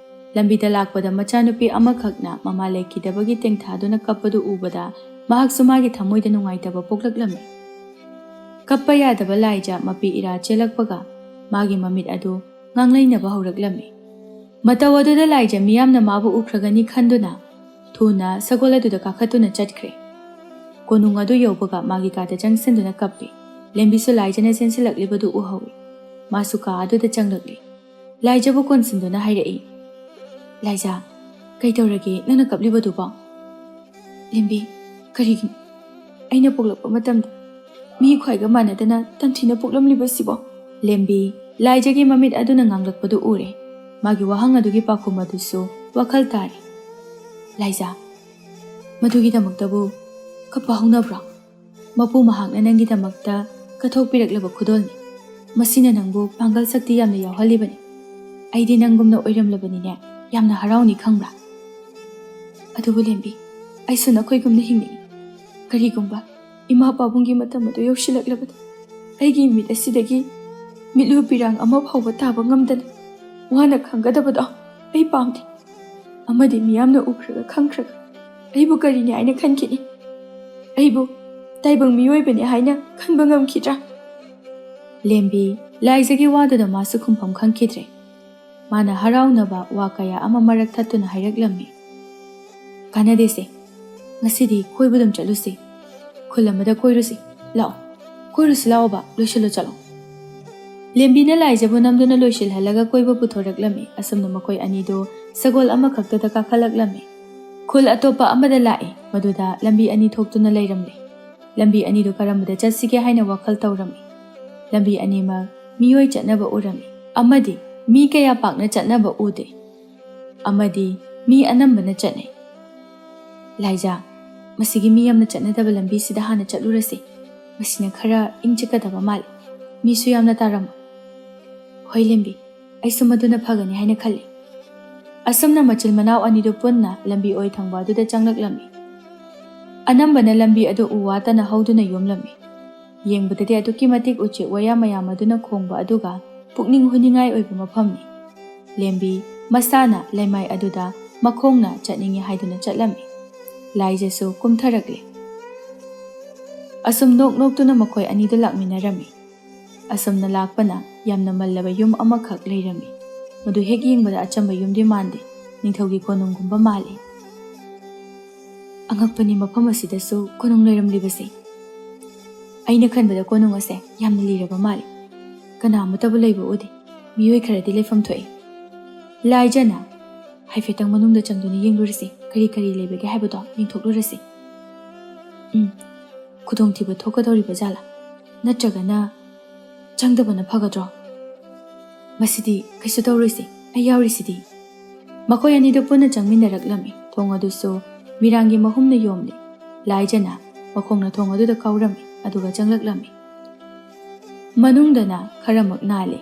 ꯂꯝꯕꯤꯗ ꯂꯥꯛꯄꯗ ꯃꯆꯥꯅꯨꯄꯤ ꯑꯃꯈꯛꯅ ꯃꯃꯥ ꯂꯩꯈꯤꯗꯕꯒꯤ ꯇꯦꯡꯊꯥꯗꯨꯅ ꯀꯞꯄꯗꯨ ꯎꯕꯗ ꯃꯍꯥꯛꯁꯨ ꯃꯥꯒꯤ ꯊꯃꯣꯏꯗ ꯅꯨꯡꯉꯥꯏꯇꯕ ꯄꯣꯛꯂꯛꯂꯝꯃꯤ ꯀꯞꯄ ꯌꯥꯗꯕ ꯂꯥꯏꯖ ꯃꯄꯤ ꯏꯔꯥ ꯆꯦꯜꯂꯛꯄꯒ ꯃꯥꯒꯤ ꯃꯃꯤꯠ ꯑꯗꯨ ꯉꯥꯡꯂꯩꯅꯕ ꯍꯧꯔꯛꯂꯝꯃꯤ ꯃꯇꯧ ꯑꯗꯨꯗ ꯂꯥꯏꯖ ꯃꯤꯌꯥꯝꯅ ꯃꯥꯕꯨ ꯎꯈ꯭ꯔꯒꯅꯤ ꯈꯟꯗꯨꯅ ꯊꯨꯅ ꯁꯒꯣꯜ ꯑꯗꯨꯗ ꯀꯥꯈꯠꯇꯨꯅ ꯆꯠꯈ꯭ꯔꯦ ꯀꯣꯅꯨꯡ ꯑꯗꯨ ꯌꯧꯕꯒ ꯃꯥꯒꯤ ꯀꯥꯗ ꯆꯪꯁꯤꯟꯗꯨꯅ ꯀꯞꯄꯤ ꯂꯦꯝꯕꯤꯁꯨ ꯂꯥꯏꯖꯅ ꯆꯦꯟꯁꯤꯜꯂꯛꯂꯤꯕꯗꯨ ꯎꯍꯧꯏ ꯃꯥꯁꯨ ꯀꯥ ꯑꯗꯨꯗ ꯆꯪꯂꯛꯂꯤ ꯂꯥꯏꯖꯕꯨ ꯀꯣꯟꯁꯤꯟꯗꯨꯅ ꯍꯥꯏꯔꯛꯏ ꯂꯥꯏꯖ ꯀꯩꯗꯧꯔꯒꯦ ꯅꯪꯅ ꯀꯞꯂꯤꯕꯗꯨꯕꯣ ꯂꯦꯝꯕꯤ ꯀꯔꯤꯒꯤꯅꯣ ꯑꯩꯅ ꯄꯣꯛꯂꯛꯄ ꯃꯇꯝꯗ ꯃꯤ ꯈ꯭ꯋꯥꯏꯒ ꯃꯥꯟꯅꯗꯅ ꯇꯝꯊꯤꯅ ꯄꯣꯛꯂꯝꯂꯤꯕꯁꯤꯕꯣ ꯂꯦꯝꯕꯤ ꯂꯥꯏꯖꯒꯤ ꯃꯃꯤꯠ ꯑꯗꯨꯅ ꯉꯥꯡꯂꯛꯄꯗꯨ ꯎꯔꯦ ꯃꯥꯒꯤ ꯋꯥꯍꯪ ꯑꯗꯨꯒꯤ ꯄꯥꯎꯈꯨꯝ ꯑꯗꯨꯁꯨ ꯋꯥꯈꯜ ꯇꯥꯔꯦ ꯂꯥꯏꯖ ꯃꯗꯨꯒꯤꯗꯃꯛꯇꯕꯨ ꯀꯞꯄ ꯍꯧꯅꯕ꯭ꯔꯣ ꯃꯄꯨ ꯃꯍꯥꯛꯅ ꯅꯪꯒꯤꯗꯃꯛꯇ ꯀꯠꯊꯣꯛꯄꯤꯔꯛꯂꯕ ꯈꯨꯗꯣꯜꯅꯤ ꯃꯁꯤꯅ ꯅꯪꯕꯨ ꯄꯥꯡꯒꯜ ꯁꯛꯇꯤ ꯌꯥꯝꯅ ꯌꯥꯎꯍꯜꯂꯤꯕꯅꯤ ꯑꯩꯗꯤ ꯅꯪꯒꯨꯝꯅ ꯑꯣꯏꯔꯝꯂꯕꯅꯤꯅꯦ ꯌꯥꯝꯅ ꯍꯔꯥꯎꯅꯤ ꯈꯪꯕ꯭ꯔꯥ ꯑꯗꯨꯕꯨ ꯂꯦꯝꯕꯤ ꯑꯩꯁꯨ ꯅꯈꯣꯏꯒꯨꯝꯅ ꯍꯤꯡꯅꯤꯡꯏ ꯀꯔꯤꯒꯨꯝꯕ ꯏꯃꯥ ꯄꯥꯕꯨꯡꯒꯤ ꯃꯇꯝ ꯑꯗꯨ ꯌꯧꯁꯤꯜꯂꯛꯂꯕꯗ ꯑꯩꯒꯤ ꯃꯤꯠ ꯑꯁꯤꯗꯒꯤ ꯃꯤꯠꯂꯨ ꯄꯤꯔꯥꯡ ꯑꯃ ꯐꯥꯎꯕ ꯇꯥꯕ ꯉꯝꯗꯅ ꯋꯥꯅ ꯈꯪꯒꯗꯕꯗꯣ ꯑꯩ ꯄꯥꯝꯗꯦ ꯑꯃꯗꯤ ꯃꯤꯌꯥꯝꯅ ꯎꯈ꯭ꯔꯒ ꯈꯪꯈ꯭ꯔꯒ ꯑꯩꯕꯨ ꯀꯔꯤꯅꯤ ꯍꯥꯏꯅ ꯈꯟꯈꯤꯅꯤ ꯑꯩꯕꯨ ꯇꯥꯏꯕꯪ ꯃꯤꯑꯣꯏꯕꯅꯤ ꯍꯥꯏꯅ ꯈꯟꯕ ꯉꯝꯈꯤꯗ꯭ꯔꯥ ꯂꯦꯝꯕꯤ ꯂꯥꯏꯖꯒꯤ ꯋꯥꯗꯨꯗ ꯃꯥꯁꯨ ꯈꯨꯝꯐꯝ ꯈꯪꯈꯤꯗ꯭ꯔꯦ ꯃꯥꯅ ꯍꯔꯥꯎꯅꯕ ꯋꯥ ꯀꯌా ꯑꯃ ꯃꯔꯛ ꯊꯠꯇꯨꯅ ꯍꯥꯏꯔꯛꯂꯝꯃꯤ ꯀꯥꯟꯅꯗꯦꯁꯦ ꯉꯁꯤꯗꯤ ꯀꯣꯏꯕꯗꯨꯝ ꯆꯠꯂꯨꯁꯤ ꯈꯨꯜ ꯑꯃꯗ ꯀꯣꯏꯔꯨꯁꯤ ꯂꯥꯛꯑꯣ ꯀꯣꯏꯔꯨꯁꯤ ꯂꯥꯛꯑꯣꯕ ꯂꯣꯏꯁꯤꯜꯂꯣ ꯆꯠꯂꯣ ꯂꯦꯝꯕꯤꯅ ꯂꯥꯏꯖꯕꯨ ꯅꯝꯗꯨꯅ ꯂꯣꯏꯁꯤꯜꯍꯜꯂꯒ ꯀꯣꯏꯕ ꯄꯨꯊꯣꯔꯛꯂꯝꯃꯤ ꯑꯁꯨꯝꯅ ꯃꯈꯣꯏ ꯑꯅꯤꯗꯨ ꯁꯒꯣꯜ ꯑꯃꯈꯛꯇꯗ ꯀꯥꯈꯠꯂꯛꯂꯝꯃꯤ ꯈꯨꯜ ꯑꯇꯣꯞꯄ ꯑꯃꯗ ꯂꯥꯛꯏ ꯃꯗꯨꯗ ꯂꯝꯕꯤ ꯑꯅꯤ ꯊꯣꯛꯇꯨꯅ ꯂꯩꯔꯝꯂꯦ lambi ani do karambada chatsige haina wakhal tawrami. Lambi animak miyoi chatnaba urami. Amadi mi kaya pakna chatnaba ude. Amadi mi anambana chatnai. Laija, masigi mi yamna chatnadaba lambi sida hana chatlurasi. Masina khara ingchikadaba mali. Mi su yamna tarama. Hoi lambi, ai sumaduna phagani haina khalli. Asumna machil manaw ani do punna lambi oi thangba du da changlak lambi. Anambana lambi ado uwata na hauduna yomlami. Yengbadade aduki matik uche waya mayam aduna khongba aduga pukning huningai oiba mafamni. Lembi masana laimai aduda makhongna chatningi haiduna chatlami. Laijesu kumtharakle. Asum nok tuna makhoi ani do lakminarami. Asumna lakpana yamna mallaba yum amakhak leirami. Madu hek yengbada achamba yumdi mande ningthaugi konunggumba mali. Angakpani mafam asidasu konung leiramlibasi. Aina khanbada konung ase yamna liraba mali. Kana amatabu leiba ude miyoi kharadi leifam thoi. Laijana haifetang manungda changduna yenglurasi kari leibage haibado ningthoklurasi. Khudongthiba thokadoriba jala natragana changdabana phagadro. Masidi kaisu tawrisi ai yawrisidi. Makhoi ani do punna changminaraklami thong adusu mirangi mahumna yomli. Laijana makhongna thong aduda kaurami aduga changlaklami. Manungdana kharamak nale.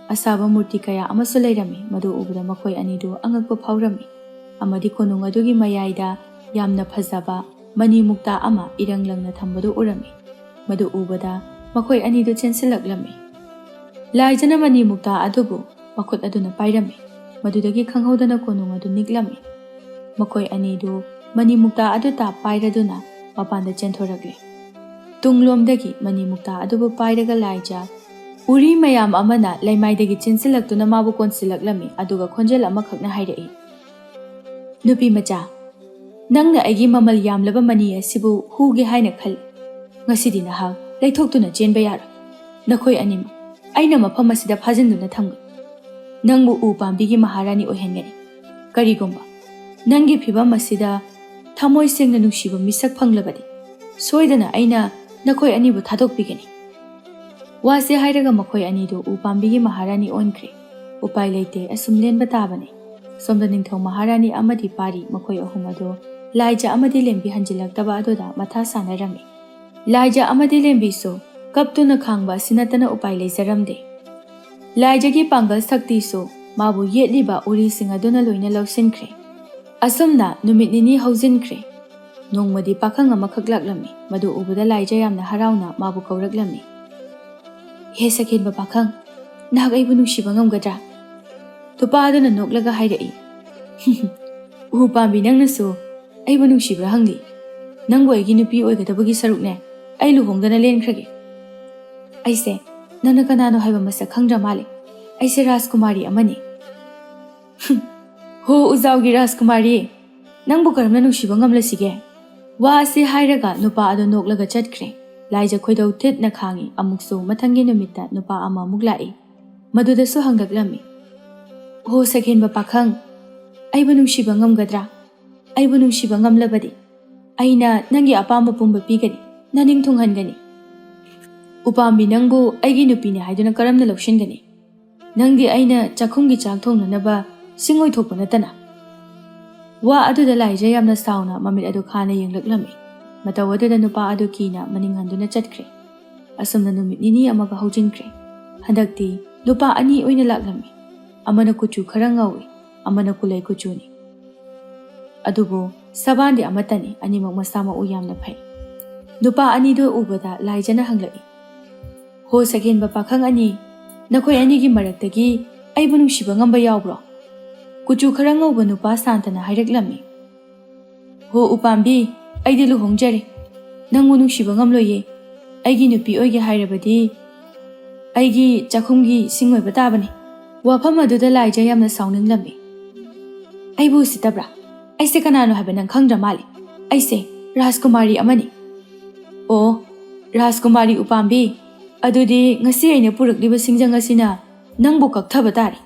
Asaba murti kaya amasu leirami madu ubada makhoi ani do angakpa phawrami. Amadi konung adugi mayaida yamna phajaba mani mukta ama iranglangna thambadu urami. Madu ubada makhoi ani do chensilaklami. Laijana mani mukta adubu makhut aduna pairami. Madudagi khanghaudana konung adu niklami. Makhoi ani do mani mukta adu ta pairaduna mapanda chenthorakle. Tunglomdagi mani mukta adubu pairaga laija uri mayam amana laimaidagi chinsilaktuna mabu konsilaklami aduga khonjel amakhakna hairai. Nupi macha nangna aigi mamal yamlaba mani asibu huge haina khal. Ngasidi nahak leithoktuna chenba yaro. Nakhoi anima aina mafam asida phajinduna thamgu. Nangbu u pambigi maharani ohengani. Karigumba nangi phibam asida thamoi sengna nungsiba misak phanglabadi. Soidana aina nakhoi anibu thadokpigani. Wase hairaga makhoi anidu u pambigi maharani onkre. Upai leite asum lenba tabane. Somda ningthau maharani amadi pari makhoi ahumado laija amadi lembi hanjilaktaba adoda matha sanarami. Laija amadi lembi so kaptuna khangba sinatana upai leijaramde. Laijagi pangal sakti so mabu yetliba uri singaduna loina lausinkre. Asumna numit nini haujinkre. Nongmadi pakhang amakhaklaklami madu ubada laija yamna harauna mabu kauraklami. He sakhenba pakhang nahak aibu nungsiba ngamgadra. Tupa aduna noklaga hairai. U pambi nangnasu aibu nungsibra hangli. Nangbo aigi nupi oigadabagi sarukne ai luhongdana lenkrage. Aise nana kanano haiba masak khangra male. Aise Rajkumari amani. Ho uzaugi Rajkumari. Nangbo karamna nungsiba ngamlasige. Wa ase hairaga nupa ado noklaga chatkre. Laija khoidau tit na khangi amuksu mathangi numita nupa ama muglai. Madudasu hanggaklami. Ho sakhenba pakhang aibu nungsiba ngamgadra. Aibu nungsiba ngamlabadi. Aina nangi apamba pumba pigani. Naning thunghangani. Upambi nangbu aigi nupine haiduna karamna lawshingani. Nangdi aina chakhumgi chak thongnanaba singoi thokpa natana. Wa aduda laija yamna sauna mamit adu khana yenglaklami. Mataw aduda nupa adu kina maninghanduna chatkre. Asumna numit nini amaga haujinkre. Handakti nupa ani oina laklami. Amana kuchu khara ngawi amana kulai kuchuni. Adubu sabandi amatani animak masama uyamna phai. Nupa ani do ubada laijana hanglai. Ho sakhenba pakhang ani nakhoi anigi maraktagi aibu nungsiba ngamba yawbro. Kuchu khara ngawba nupa santana hairaklami. Ho upambi aidi luhongjare. Nangbu nungsiba ngamloye. Aigi nupi oige hairabadi aigi chakhumgi singoiba tabani. Wafam aduda laija yamna sauninglammi. Aibu sitabra. Aise kanano haiba nang khangra mali. Aise Rajkumari amani. O Rajkumari upambi adudi ngasi aina purakliba singjang asina nangbu kakthaba tari.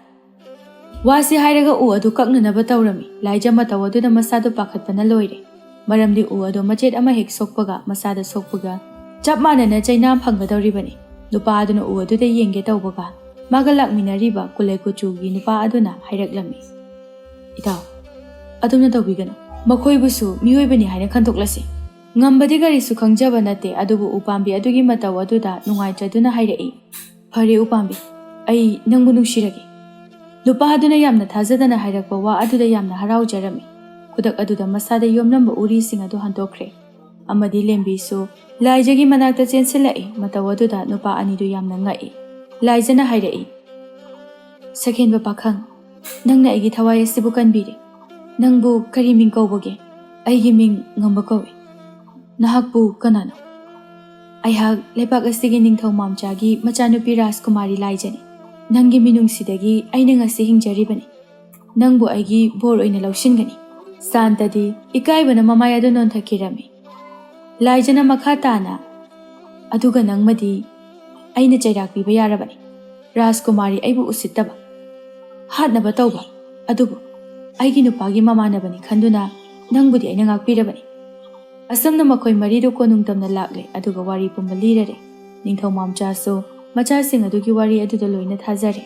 Wase hairaga u adu kaknanaba tawrami. Laija mataw aduda masadu pakhatpana loire. Maramdi u ado machet ama hek sokpaga masada sokpaga chap manana chainam phanggadoribani. Nupa aduna u aduda yenge tawbaga maga lakminariba kulai kuchugi nupa aduna hairaklammi. Itaw, adumna tawbigano. Makoibusu miyoibani haina khantoklasi. Ngambadi garisu khangjaba nate adubu upambi adugi mataw aduda nungaitraduna hairai. Phare upambi, ai nangbu nungshiragi. Nupa aduna yamna thazadana hairakpa wa aduda yamna haraujarami. Kudak aduda masada yomlamba uri sing adu hantokre. Amadi lembisu laijagi manakta chensilai mataw aduda nupa anidu yamna ngai. Laijana hairai. Sakhenba pakhang, nangna aigi thawai asibu kanbiri. Nangbu kari ming kaubage, aigi ming ngamba kawi. Nahakbu kanano. Aihak lepak asigi ningthau mamchagi machanupi Rajkumari laijani. Nangi minungsidagi aina ngasi hingjaribani. Nangbu aigi bor oina laushingani. Santadi ikaibana mamayadu nonthakirami. Laijana makhatana aduga nangmadi aina chairakpiba yarabani. Rajkumari aibu usittaba. Hatnaba tawba adubu aigi nupagi mamanabani khanduna nangbudi aina ngakpirabani. Asamna makoi maridu konungtamna lakle aduga wari pumba lirare. Ningthau mamchaso machasing adugi wari aduda loina thazare.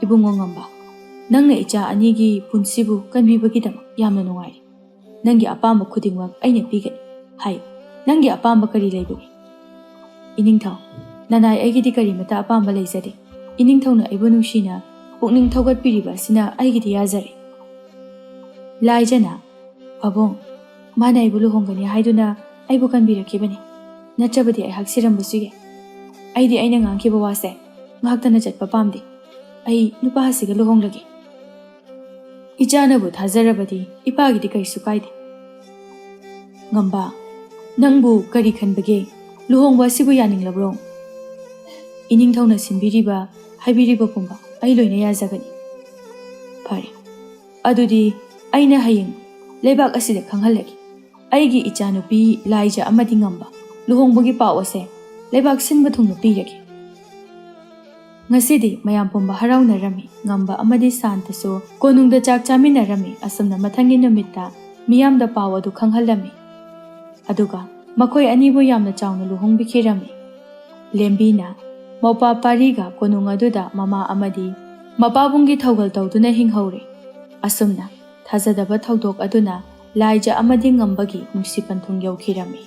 Ibungo ngamba, nangna icha anigi punsibu kanbibagidam yamna nungairi. Nangi apamba khudingwak aina pigani. Hai, nangi apamba kari leibagi. Iningthau, nanai aigidi kari mata apamba leizade. Iningthauna aibu nungshina pukning thaugat piriba sina aigidi yazare. Laijana, pabong, mana aibu luhongani haiduna aibu kanbirakibani. Natrabadi ai haksirambusuge. Aidi aina ngangkiba wase, ngaktana chatpa pamdi. Ai nupa hasiga luhonglagi. Ichanabu thazarabadi ipagidi karisu kaide. Ngamba, nangbu kari khanbage, luhongba sibu yaninglabro. Iningthauna sinbiriba, haibiriba pumba, ai loina yazagani. Phare, adudi aina haying, lebak asida khanghalagi. Aigi ichanupi laija amadi ngamba, luhongbagi pawase, lebak sinba thungna piragi. Ngasidi mayam pumba haraunarami, ngamba amadi santaso konungda chak chaminarami asamna mathangi numitta miyamda pawadu khanghalami. Aduga makoi anibu yamna chawna luhongbikirami. Lembina maupa pariga konung aduda mama amadi mapabungi thaugal tawduna hinghaure. Asumna thazadaba thaudok aduna laija amadi ngambagi nungsi panthung yaukirami.